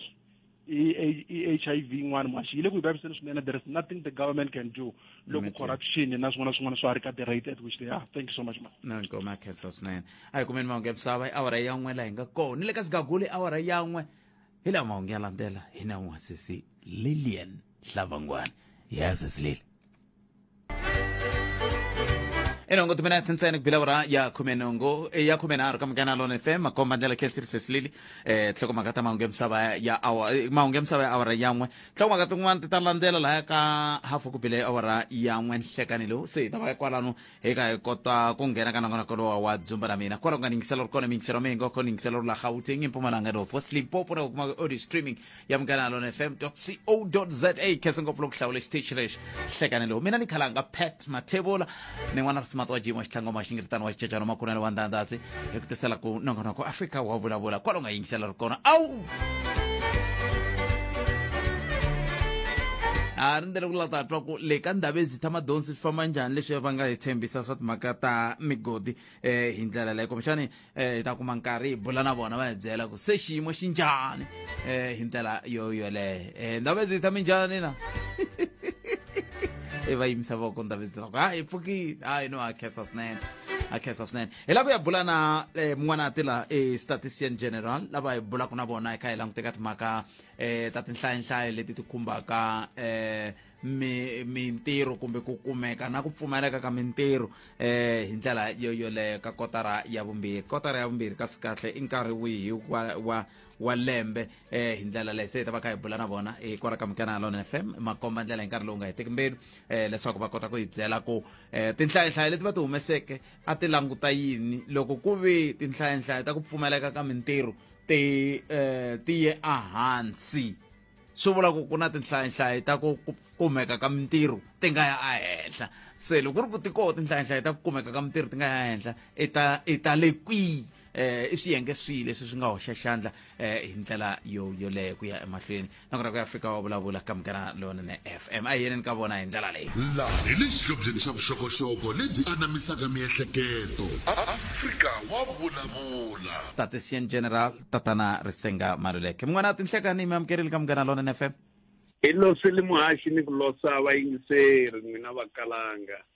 HIV yin'wana maxi yi le ku yi vaviseni swinene there is nothing the government can do loko corruption na swin'wana swa ha ri ka the rate at which they are thank you so much ngoma khensa swinene a hi kumeni mahungu ya misava awara yan'we la hi nga kona ni le ka sigaguli awara yan'we hi la mahungu ya landzela hi na n'wasesi Lilian Hlavangwani yes Lili enongo tumena tsentsene kubila ora ya kumenongo ya kumenaro kama kana lone FM makomba ndela kesiri seslili tloko makata maunge msaba ya awa maunge msaba ya awara yamwe tloko makata ngwanti talandela la ka hafu kubile awara yamwe nhlekanilo se taba kwalano eka kota kungena kana kona kolo wa dzumba na mina kwala ngani ngiselo kona mingiselo mengo kona ngiselo la Gauteng impumalanga do Sleep popo na kuma audio streaming ya mkana lone fm.co.za kesengo vlog hlawle station nhlekanilo mina nikhalanga Pat Matebola nengwana smart wa jimo xitlango maxingirtano wa xicecano makunelo wa ndandasi hi ku tisela ku nongonoko Afrika wa vulavula kwalo nga yingisela ri kona au rindele ku lata twa ku le ka ndhawu ezita madonsi swi famba njhani leswi va nga hi tshembisa swa timhaka ta migodi hi ndlela leyi kumbexani hi ta kuma nkarhi hi bula na vona va hi byela ku se xiyimo xi njhani hi ndlela yoyoleyo ndhawu ezita minjhani na va yimisa voko ndhawu ezita ku hi pfuki no akhensa swinene hi lava ya bula na mun'wana tila Statistician General lava hi bulaka na vona eka hi languteka timhaka ta tinhlayohlayo leti ti khumbaka mintirho kumbe ku kumeka na ku pfumaleka ka mintirho hi ndlela yoyoleyo ka kotara ya vumbirhi kasi kahle i nkarhi wihi wa lembe hi ndlela leyi se ta va ka hi bula na vona kwala ka mukana Lone FM makomba ndlela hi nkarhi lowu nga heteki mbeni leswaku va kota ku hi byela ku tinhlayohlayo leti va ti humeseke a ti languta yini loko ku vi tinhlayohlayo ta ku pfumaleka ka mintirho ti ye ehansi swi vula ku ku na tinhlayihlayi ta ku kumeka ka mintirho ti nga ya ehenhla se loko ku ri ku ti koho tinhlayihlayi ta ku kumeka ka mintirho ti nga ya ehenhla i ta le kwihi I swiyenge swi leswi swi nga hoxa xandla hi ndlela yoleyo ku ya emahlweni na ku ra ku Afrika Wa Vulavula ka Mugana Lonene FM a yeneni ka vona hi ndlela leyi la hi le xihlobyeni xa vuxokoxoko lebyi anamisaka miehleketo Afrika Wa Vulavula Statistician General Tatana Risenga Maluleke mun'wana tinhlekani mi amukerile ka Mugana Lonene FM Hello selimuhashi ni kulosa vayingiseri mina vakalanga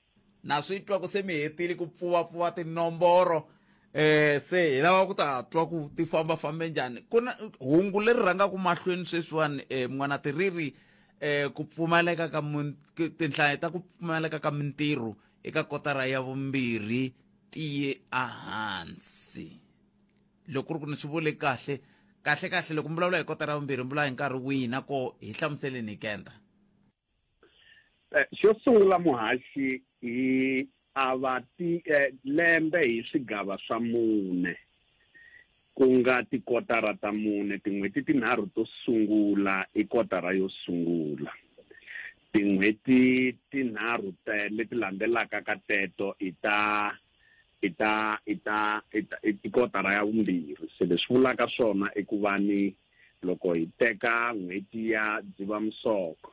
na swi twa ku se mi hetile ku pfuwa tinomboro se hi lava ku ta twa ku ti famba njhani ku na hungu leri rhangaku mahlweni sweswiwani mun'wana tiriri ku pfumaleka ka tinhlayo ta ku pfumaleka ka mintirho eka kotara ya vumbirhi tiye ahansi loko ri ku ni swi vule kahle loko mi vulavula hi kotara ya vumbirhi mi vula hi nkarhi wihi na ko hi hlamuseleni hi kenta xo sungula muhashi hi avati lembe hi swigava swa mune ku nga tikotara ta mune tin'hweti tinharhu to sungula i kotara yo sungula tin'hweti tinharhu leti landzelaka ka teto i kotara ya vumbirhi se leswi vulaka swona i ku va ni loko hi teka n'hweti ya Dzivamisoko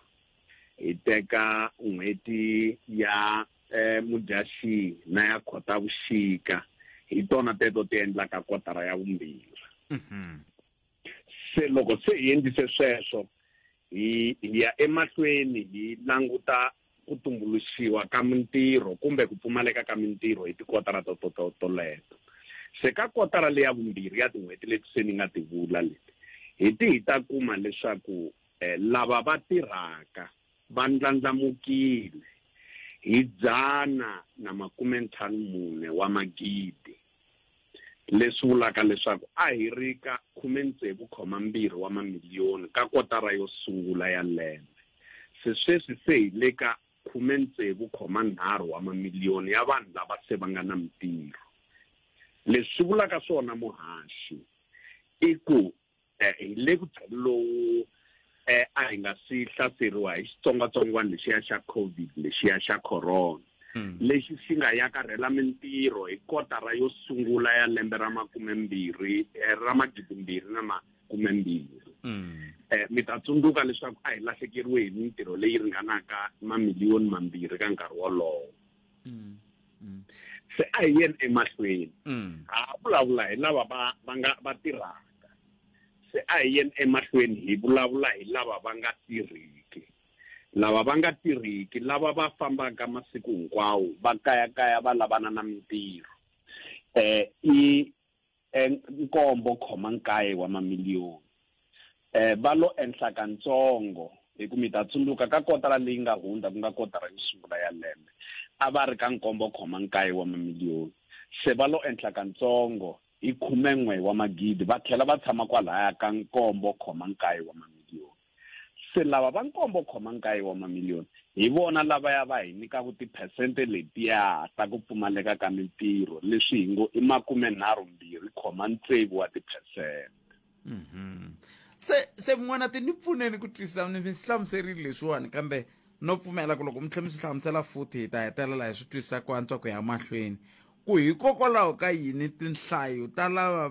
hi teka n'hweti ya Mudyaxihi na ya Khotavuxika hi tona teto ti endlaka kotara ya vumbirhi se loko se hi endlise sweswo hi ya emahlweni hi languta ku tumbuluxiwa ka mintirho kumbe ku pfumaleka ka mintirho hi tikotara toleto se ka kotara leya vumbirhi ya tin'hweti leti se ni nga ti vula leti hi ta kuma leswaku lava va tirhaka va ndlandlamukile hi 154 wa magidi leswi vulaka leswaku a hi ri ka 62 wa mamiliyoni ka kotara yo sungula ya lembe se sweswi se hi le ka 63 wa mamiliyoni ya vanhu lava se va nga na mintirho leswi vulaka swona muhashi i ku hi le ku lowu a hi nga si hlaseriwa hi xitsongwatsongwana lexiya xa COVID lexiya xa corona lexi xi nga yakarhela mintirho hi kotara yo sungula ya lembe ra 2020 mi ta tsundzuka leswaku a hi lahlekeriwe hi mintirho leyi ringanaka mamiliyoni mambirhi ka nkarhi wolowo se a hi yeni emahlweni ha vulavula hi lava va tirhaka se a hi yeni emahlweni hi vulavula hi lava va nga tirhiki lava va fambaka masiku hinkwawo va kayakaya va lavana na mintirho i 9.9 wa mamiliyoni va lo endla kantsongo hi ku mi ta tsundzuka ka kotara leyi nga hundza ku nga kotara yo sungula ya lembe a va ri ka 9.9 wa mamiliyoni se va lo endla kantsongo i 11 wa magidi va tlhela va tshama kwalaya ka 9.9 wa mamiliyoni se lava va 9.9 wa mamiliyoni hi vona lava ya va hi nyikaku tiphesente letiya ta ku pfumaleka ka mintirho leswi hi ngo i 32.6 wa tiphesente se mun'wana ti ni pfuneni ku twisisa ni hlamuserile leswiwani kambe no pfumela ku loko mi tlhe mi swi hlamusela futhi hi ta hetelela hi swi twisisa ku antswa ku ya mahlweni ku hikokwalaho ka yini tinhlayo ta lava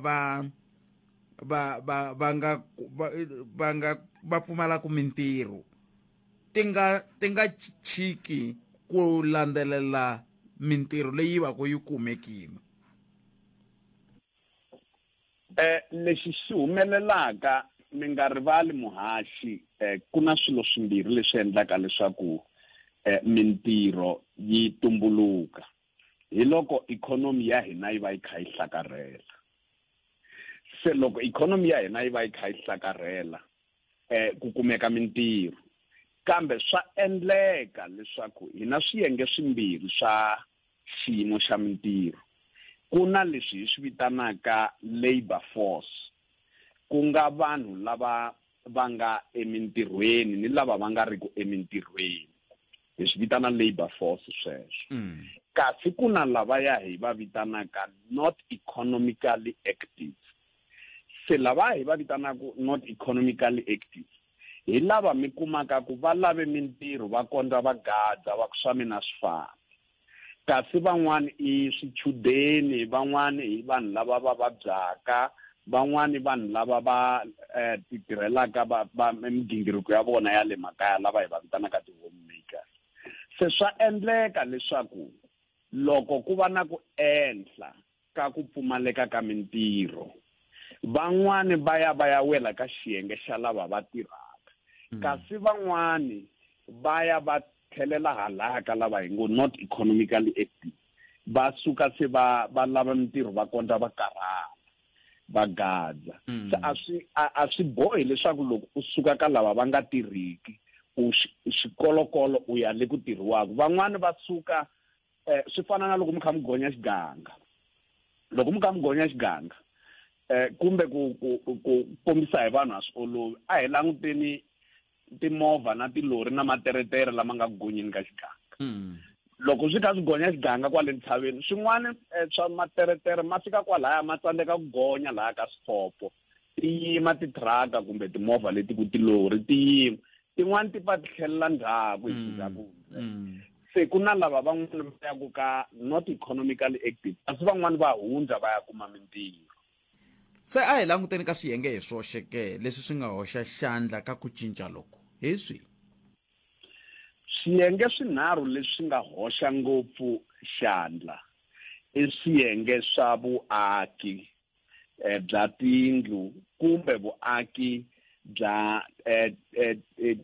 va pfumalaku mintirho ti nga chiki ku landzelela mintirho leyi va ku yi kumekile lexi xi humelelaka mi nga rivali muhashi ku na swilo swimbirhi leswi endlaka leswaku mintirho yi tumbuluka hi loko ikhonomi ya hina yi va yi kha yi hlakarhela se loko ikhonomi ya hina yi va yi kha yi hlakarhela ku kumeka mintirho kambe swa endleka leswaku hina swiyenge swimbirhi swa xiyimo xa mintirho ku na leswi hi swi vitanaka labor force ku nga vanhu lava va nga emintirhweni ni lava va nga riki emintirhweni hi swi vitana labor force sweswo kasi ku na lavaya hi va vitanaka not economically active se lava hi va vitanaka not economically active hi lava mi kumaka ku va lave mintirho va kondza va gadza va ku swa mina swi fana kasi van'wani i swichudeni van'wani i vanhu lava va vabyaka van'wani vanhu lava va ti tirhelaka va migingiriko ya vona ya le makaya lava hi va vitanaka ti-homemakers se swa endleka leswaku loko ku va na ku endla ka ku pfumaleka ka mintirho van'wani va ya wela ka xiyenge xa lava va tirhaka kasi van'wani va tlhelela halaka lava hi ngo not economically active va suka se va lava mintirho va kondza va karhala va gadza a swi bohi leswaku loko u suka ka lava va nga tirhiki u xikolokolo u ya le ku tirhiwaka van'wani va suka swi fana na loko mi kha mi gonya xiganga loko mi kha mi gonya xiganga kumbe ku kombisa hi vanhu a swi olovi a hi languteni timovha na tilori na materetere lama nga gonyeni ka xiganga loko swi kha swi gonya xiganga kwale ntshaveni swin'wana swa materetere ma fika kwalaya ma tsandzeka ku gonya laha ka swipopho ti yima titraka kumbe timovha leti ku tilori ti yima tin'wana ti pa ti tlhelela ndzhaku hi ndzhaku se ku na lava van'wana va yaku ka not economically active kasi van'wana va hundza va ya kuma mintirho se a hi languteni ka swiyenge hi swoxe ke leswi swi nga hoxa xandla ka ku cinca loko hi swi swiyenge swinharhu leswi nga hoxa ngopfu xandla i swiyenge swa vuaki bya tindlu kumbe vuaki bya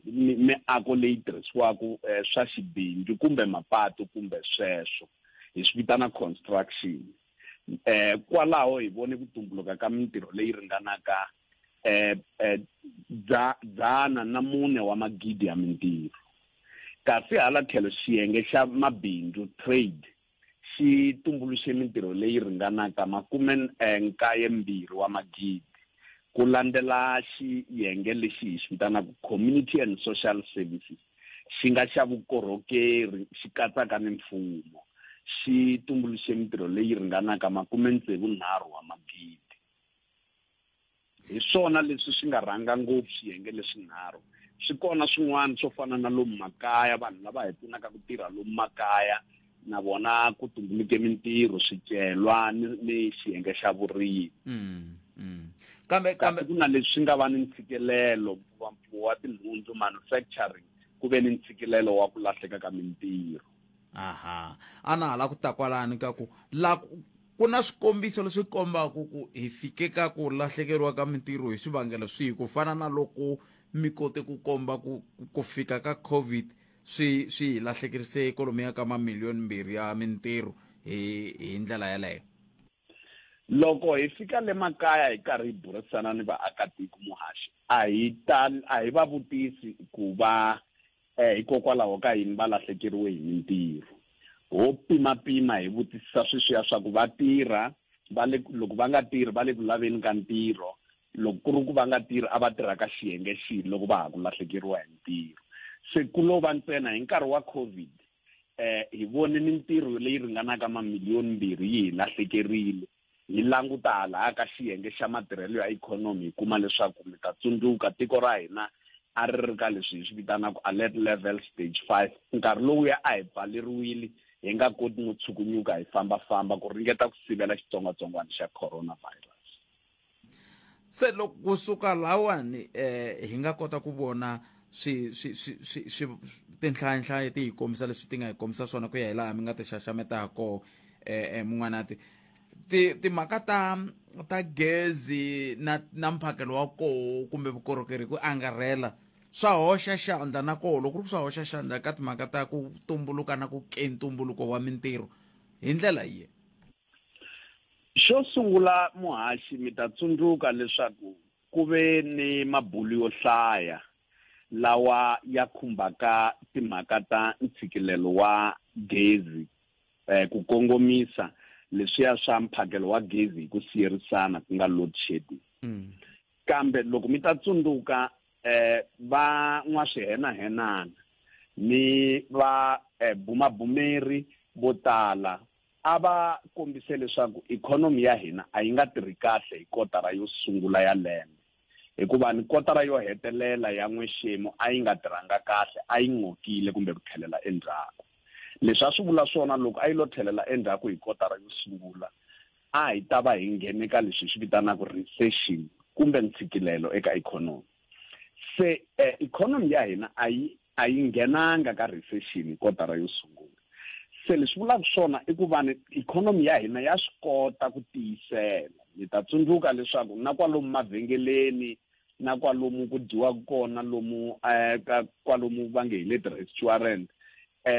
miako leyi tirhisiwaka swa xibindzu kumbe mapatu kumbe sweswo hi swi vitana construction kwalaho hi vone ku tumbuluka ka mintirho leyi ringanaka 104 wa magidi ya mintirho kasi hala tlhelo xiyenge xa mabindzu trade xi tumbuluxe mintirho leyi ringanaka 92 wa magidi ku landzela xiyenge lexi hi xi vitanaka community and social services xi nga xa vukorhokeri xi katsaka ni mfumo xi tumbuluxe mintirho leyi ringanaka 93 wa magidi hi swona leswi swi nga rhanga ngopfu swiyenge leswinharhu swi kona swin'wana swo fana na lomu makaya vanhu lava hi pfunaka ku tirha lomu makaya na vona ku tumbuluke mintirho swicelwa ni xiyenge xa vurimi kambe ku na leswi nga va ni ntshikelelo wa tinhundzu manufacturing ku ve ni ntshikelelo wa ku lahleka ka mintirho aha ana hala ku ta kwalani ka ku ku na swikombiso leswi kombaka ku hi fike ka ku lahlekeriwa ka mintirho hi swivangelo swihi ku fana na loko mi kote ku komba ku fika ka COVID swi lahlekerise ikhonomi ya ka mamiliyoni 2 ya mintirho hi ndlela yaleyo loko hi fika le makaya hi karhi hi burisana ni vaakatiko muhaxi a hi va vutisi ku va hikokwalaho ka yini va lahlekeriwe hi mintirho ho pimapima hi vutisisa sweswiya swa ku va tirha loko va nga tirhi va le ku laveni ka ntirho loko ku ri ku va nga tirhi a va tirha ka xiyenge xihi loko va ha ku lahlekeriwa hi ntirho se ku lo va ntsena hi nkarhi wa COVID hi vone mintirho leyi ringanaka mamiliyoni 2 yi hi lahlekerile hi languta laha ka xiyenge xa matirhelo ya ikhonomi hi kuma leswaku mi ta tsundzuka tiko ra hina a ri ka leswi hi swi vitanaka alert level stage 5 nkarhi lowuya a hi pfaleriwile hi nga koti no tshukunyuka hi fambafamba ku ringeta ku sivela xitsongwatsongwana xa coronavirus se loko kusuka lawani hi nga kota ku vona tinhlanhla ti hi komisa leswi ti nga hi komisa swona ku ya hi laha mi nga ti xaxametako mun'wana timhaka ta gezi na mphakelo wa koho kumbe vukorhokeri ku angarhela swa hoxa xandla na koho loko ku swa hoxa xandla ka timhaka ta ku tumbuluka na ku ntumbuluko wa mintirho hi ndlela yihi xo sungula muhaxi mi ta tsundzuka leswaku ku ve ni mabulu yo hlaya lawa ya khumbaka timhaka ta ntshikelelo wa gezi ku kongomisa leswiya swa mphakelo wa gezi hi ku siyerisana ku nga load shedding kambe loko mi ta tsundzuka va n'wa swihenahenana ni va bumabumeri vo tala a va kombise leswaku ikhonomi ya hina a yi nga tirhi kahle hi kotara yo sungula ya lembe hikuva ni kotara yo hetelela ya n'wexemo a yi nga tirhanga kahle a yi ngokile kumbe ku tlhelela endzhaku. Leswi a swi vula swona loko a yi lo tlhelela endzhaku hi kotara yo sungula a hi ta va hi nghene ka leswi swi vitanaka recession kumbe ntshikelelo eka ikhonomi. Se ikhonomi ya hina a yi nghenanga ka recession kotara yo sungula. Se leswi vulaka swona i ku va ni ikhonomi ya hina ya swi kota ku tiyisela. Ni ta tsundzuka leswaku na kwalomu mavhengeleni na kwalomu ku dyiwa kona lomu kwalomu va nge hi le restaurant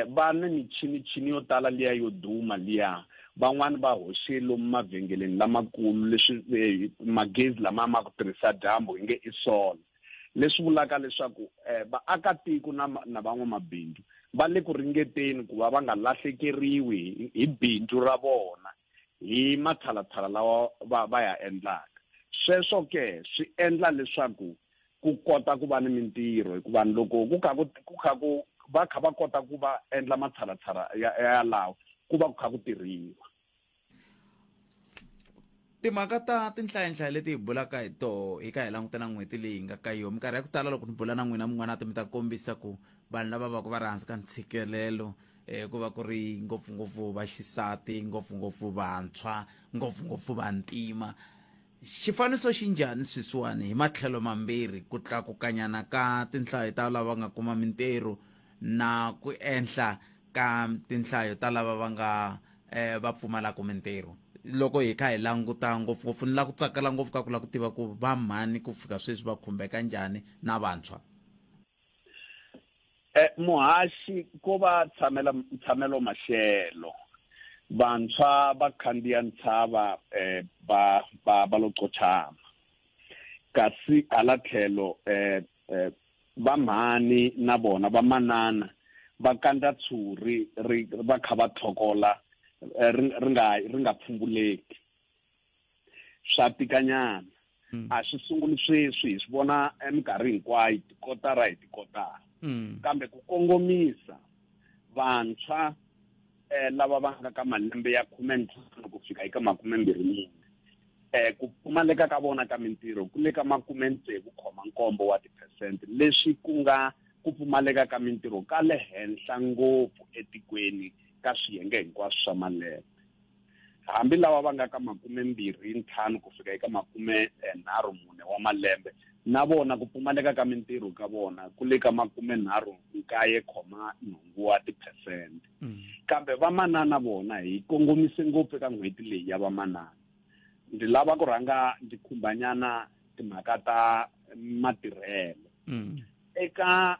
va ni michini yo tala liya yo duma liya. Van'wani va hoxe lomu mavhengeleni lamakulu leswi magezi lama ma ku tirhisa dyambu hi nge i solar. Leswi vulaka leswaku vaakatiko na van'wamabindzu va le ku ringeteni ku va nga lahlekeriwi hi bindzu ra vona hi matshalatshala lawa va ya endlaka. Sweswo ke swi endla leswaku ku kota ku va ni mintirho hikuva loko va kha va kota ku va endla matshalatshala ya lawa ku va ku kha ku tirhiwa. Timhaka ta tinhlayanhlaya leti hi bulaka hi toho hi ka hi langutana n'hweti leyi nga ka yona minkarhi ya ku tala loko ni bula na n'wina mun'wana mi ta kombisa ku vanhu lava va ku va ri hansi ka ntshikelelo ku va ku ri ngopfungopfu vaxisati ngopfungopfu vantshwa ngopfungopfu vantima. Xifaniso xi njhani sweswiwani hi matlhelo mambirhi ku tlakukanyana ka tinhlayo ta lava nga kuma mintirho na ku endla ka tinhlayo ta lava va nga va pfumalaka mintirho? Loko hi kha hi languta ngopfungopfu ni la ku tsakela ngopfu ka ku la ku tiva ku va mhani ku fika sweswi va khumbeka njhani na vantshwa. Muhaxi ko va ntshamiselo maxelo. Vantshwa va khandziya ntshava va lo qochama. Kasi hala tlhelo va mhani na vona va manana va kandza tshuri va kha va thokola ri nga pfumbuleki. Swa tikanyana. A swi sunguli sweswi hi swi vona eminkarhi hinkwayo tikotara hi tikotara. Kambe ku kongomisa vantshwa lava va nga ka malembe ya 15 ku fika eka 24 ku pfumaleka ka vona ka mintirho ku le ka 67.7%, leswi ku nga ku pfumaleka ka mintirho ka le henhla ngopfu etikweni ka swiyenge hinkwaswo swa malembe. Hambi lava va nga ka 25 ku fika eka 34 wa malembe na vona ku pfumaleka ka mintirho ka vona ku le ka 39.8%. Kambe vamanana vona hi kongomise ngopfu eka n'hweti leyi ya vamanana. Ndzi lava ku rhanga ndzi khumbanyana timhaka ta matirhelo. Eka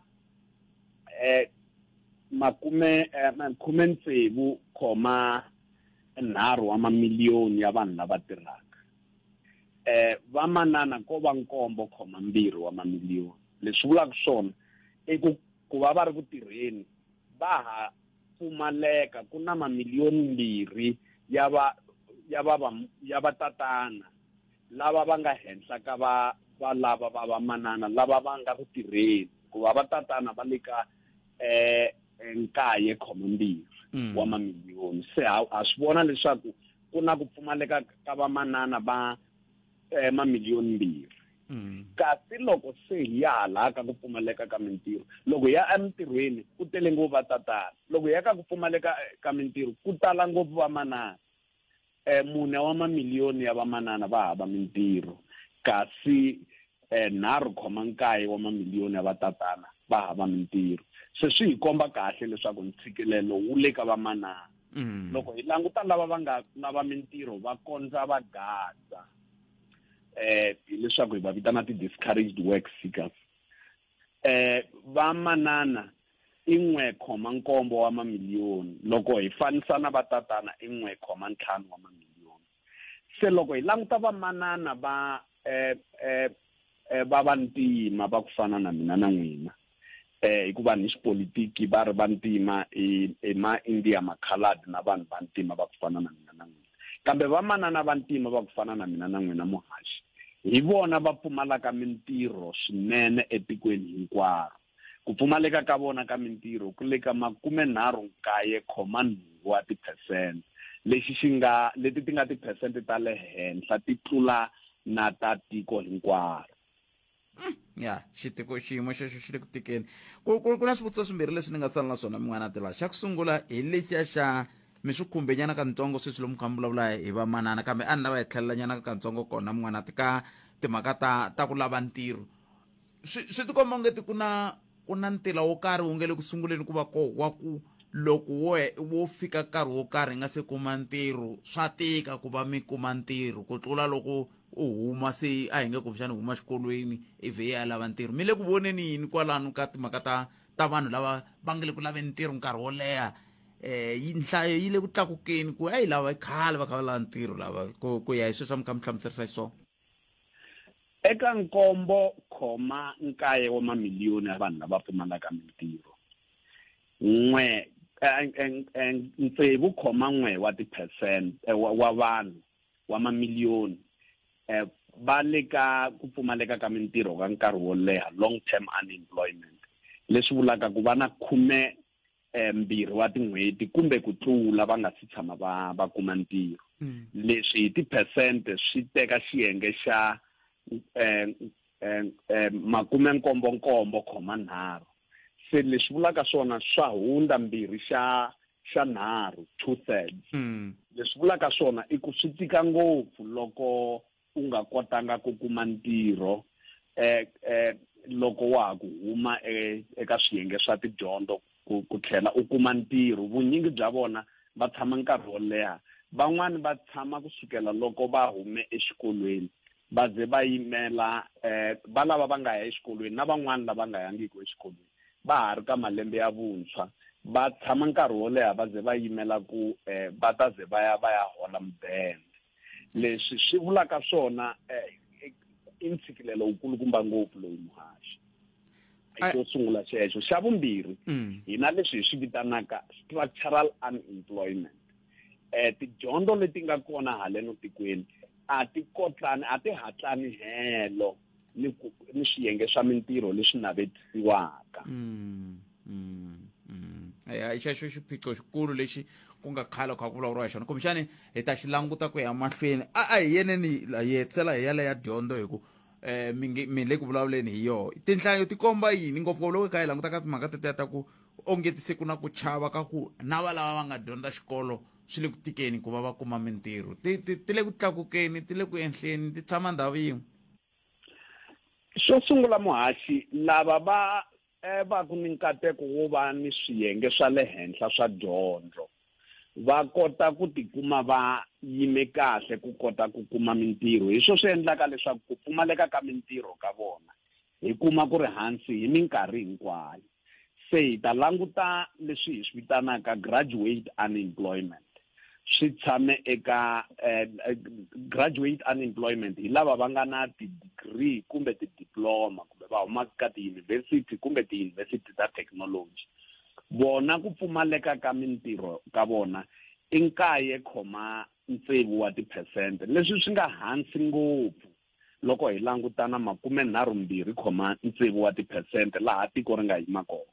60.3 wa mamiliyoni ya vanhu lava tirhaka. Vamanana ko va 7.2 wa mamiliyoni. Leswi vulaka swona i ku va va ri ku tirheni va ha pfumaleka ku na mamiliyoni 2 ya vatatana lava va nga henhla ka va lava va vamanana lava va nga ku tirheni. Ku va vatatana va le ka 9.2 wa mamiliyoni. Se a swi vona leswaku ku na ku pfumaleka ka vamanana va mamiliyoni 2. Kasi loko se hi ya hala ka ku pfumaleka ka mintirho, loko ya emintirhweni ku tele ngopfu vatatana, loko ya ka ku pfumaleka ka mintirho ku tala ngopfu vamanana. 4 wa mamiliyoni ya vamanana va hava mintirho, kasi 9.9 wa mamiliyoni ya vatatana va hava mintirho. Se swi hi komba kahle leswaku ntshikelelo wu le ka vamanana. Loko hi languta lava va nga lava mintirho va kondza va gadza. Leswaku hi va vitana ti-discouraged work seekers. Vamanana i 1.7 wa mamiliyoni, loko hi fanisa na vatatana i 1.5 wa mamiliyoni. Se loko hi languta vamanana va vantima va ku fana na mina na n'wina, hikuva ni xipolitiki va ri vantima ma-India, ma-Coloured na vanhu vantima va ku fana na mina na n'wina. Kambe vamanana vantima va ku fana na mina na n'wina Muhaxi, hi vona va pfumalaka mintirho swinene etikweni hinkwaro. Ku pfumaleka ka vona ka mintirho ku le ka 39.8%, leti ti nga tiphesente ta le henhla ti tlula na ta tiko hinkwaro. ya xitiko xiyimo xexo xi le ku tikeni ku na swivutiso swimbirhi leswi ni nga tsala na swona min'wana tela xa ku sungula hi lexiya xa mi swi khumbenyana kantsongo sweswi lomu kha mi vulavula hi vamanana kambe a ni lava hi tlhelelanyana kantsongo kona min'wana ka timhaka ta ku lava ntirho swi tikomba ongeti ku na ntila wo karhi wu nge le ku sunguleni ku va koho wa ku loko wo fika nkarhi wo karhi nga se kuma ntirho swa tika ku va mi kuma ntirho ku tlula loko u huma se a hi nge ku xana huma xikolweni ivi ya lava ntirho mi le ku voneni yini kwalano ka timhaka ta vanhu lava va nge le ku laveni ntirho nkarhi wo leha nhlayo yi le ku tlakukeni ku a yi lava khale va kha va lava ntirho lava ku ya hi sweswo mi kha mi hlamuserisa xiswona eka nkombo khoma nkaye wa mamiliyoni ya vanhu lava pfumalaka mintirho ntsevu khoma 1 wa ti-percent wa vanhu wa mamiliyoni va le ka ku pfumaleka ka mintirho ka nkarhi wo leha long term unemployment leswi vulaka ku va na 12 wa tin'hweti kumbe ku tlula va nga si tshama va kuma ntirho leswi hi ti-percent swi teka xiyenge xa 79.3 se leswi vulaka swona swa hunda 2 xa 3 2/3 leswi vulaka swona i ku swi tika ngopfu loko u nga kotanga ku kuma ntirho loko wa ha ku huma eka swiyenge swa tidyondzo ku tlhela u kuma ntirho vunyingi bya vona va tshama nkarhi wo leha van'wani va tshama kusukela loko va hume exikolweni va ze va yimela va lava va nga ya exikolweni na van'wani lava nga yangiki exikolweni va ha ri ka malembe ya vuntshwa va tshama nkarhi wo leha va ze va yimela ku va ta ze va ya hola mudende leswi swi vulaka swona i ntshikelelo wukulukumba ngopfu loyi muhaxi xo sungula xexo xa vumbirhi hi na leswi hi swi vitanaka structural unemployment tidyondzo leti nga kona haleno tikweni a ti hatlani helo ni swiyenge swa mintirho leswi navetisiwaka xexo xiphiqo xikulu lexi ku nga khale kha ku vulavuriwa hi xona kumbexani hi ta xi languta ku ya mahlweni a hi yeneni hi hetisela hi yaleya dyondzo hi ku mi le ku vulavuleni hi yoho tinhlayo ti komba yini ngopfu loko hi kha hi languta ka timhaka tetiya ta ku ongetise ku na ku chava ka ku na va lava va nga dyondza xikolo swi le ku tikeni ku va va kuma mintirho ti le ku tlakukeni ti le ku ehenhleni ti tshama ndhawu yin'we xo sungula muhaxi lava va ku ni nkateko wo va ni swiyenge swa le henhla swa dyondzo va kota ku tikuma va yime kahle ku kota ku kuma mintirho hi swo swi endlaka leswaku ku pfumaleka ka mintirho ka vona hi kuma ku ri hansi hi minkarhi hinkwayo se hi ta languta leswi hi swi vitanaka graduate unemployment swi tshame eka graduate unemployment hi lava va nga na ti-degree kumbe ti-diploma kumbe va humaka ka tiyunivhesiti kumbe tiyunivhesiti ta technology vona ku pfumaleka ka mintirho ka vona i 9.6 wa ti-percent leswi swi nga hansi ngopfu loko hi langutana 22.6 wa ti-percent laha tiko ri nga yima kona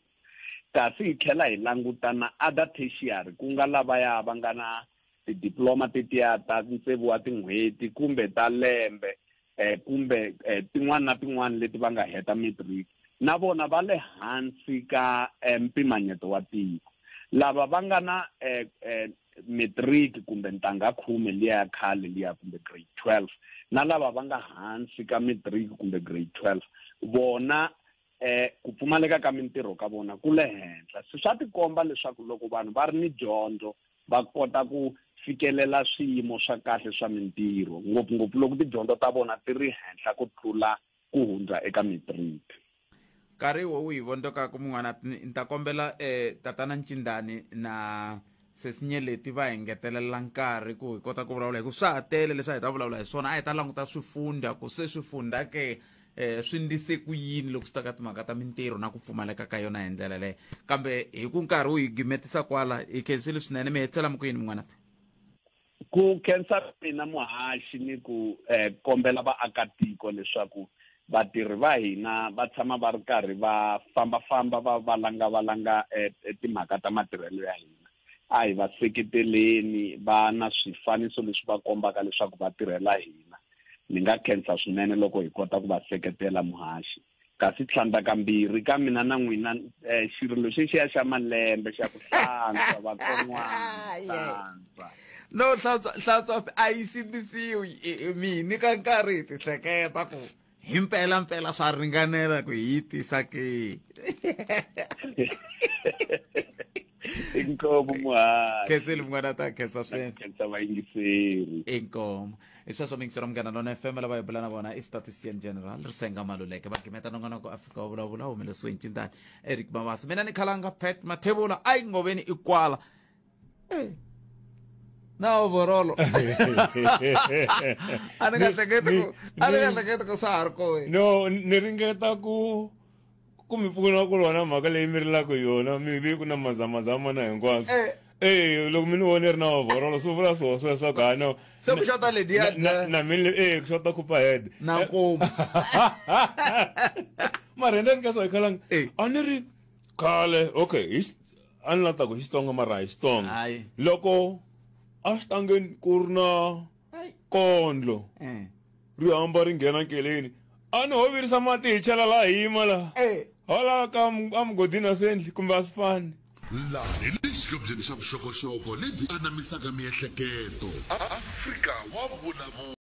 kasi hi tlhela hi langutana other tertiary ku nga lavaya va nga na tidiploma tetiya ta 6 wa tin'hweti kumbe ta lembe kumbe tin'wana na tin'wana leti va nga heta matric na vona va le hansi ka mpimanyeto wa tiko lava va nga na matric kumbe ntanga 10 liya khale liya kumbe grade 12 na lava va nga hansi ka matric kumbe grade 12 vona ku pfumaleka ka mintirho ka vona ku le henhla swa tikomba leswaku loko vanhu va ri ni dyondzo va kota ku fikelela swiyimo swa kahle swa mintirho ngopfungopfu loko tidyondzo ta vona ti ri henhla ku tlula ku hundza eka matric nkarhi wo hi vondokaku mun'wana ni ta kombela tatana Ncindani na sesinyeleti va hi ngetelela nkarhi ku hi kota ku vulavula hi ku swa ha tele leswi hi ta vulavula hi swona a hi ta languta swifunda ku se swifunda ke swi ndise ku yini loko swi ta ka timhaka ta mintirho na ku pfumaleka ka yona hi ndlela leyo kambe hi ku nkarhi wu hi gimetisa kwala hi khensile swinene mi hetsela mi ku yini mun'wana ku khensa mina muhaxi ni ku kombela vaakatiko leswaku vatirhi va hina va tshama va ri karhi va fambafamba va valanga timhaka ta matirhelo ya hina a hi va seketeleni va na swifaniso leswi va kombaka leswaku va tirhela hina ni nga khensa swinene loko hi kota ku va seketela muhaxi kasi tlhanda kambirhi ka mina na n'wina xirilo xexiya xa malembe xa ku hlantswa vakon'wana no hlantswa a yi sindzisiwi mini ka nkarhi ti hleketa ku hi mpela swa ringanela ku hi tisa ke inkomo muhari khensile mun'wana ta khensa swinene khensa vayingiseri inkomo i sweswo mingisero munghana lona FM lava hi bula na vona i Statistician General Risenga Maluleke va gimeta nongana ku Afrika Wa Vulavula humelesiwe ncintani Eric Mavasa mina ni khalanga Pet Mathebula Ike Ngobeni ikwala na overall ani nga hleketa ku swa ha ri kowe no ni ringeta ku mi pfuna ku lona mhaka leyi mi rilaka yona mi vi ku na mazamazama na hinkwaswo loko mi ni vone ri na overall swi vula sweswo ka no se ku xota lediya na mi ku xota kupa head na nkomo mara endeni ka swo hi khalanga a ni ri khale okay a ni lata ku Xitsonga mara hi Xitsonga loko a xitangeni ku ri na kondlo ri hamba ri nghena nkeleni a ni ho virisa mati hi chela laha hima laha hala ka mugodini a swi endli kumbe a swi fani laha hi le xihlobyeni xa vuxokoxoko lebyi anamisaka miehleketo Afrika Wa Vulavula.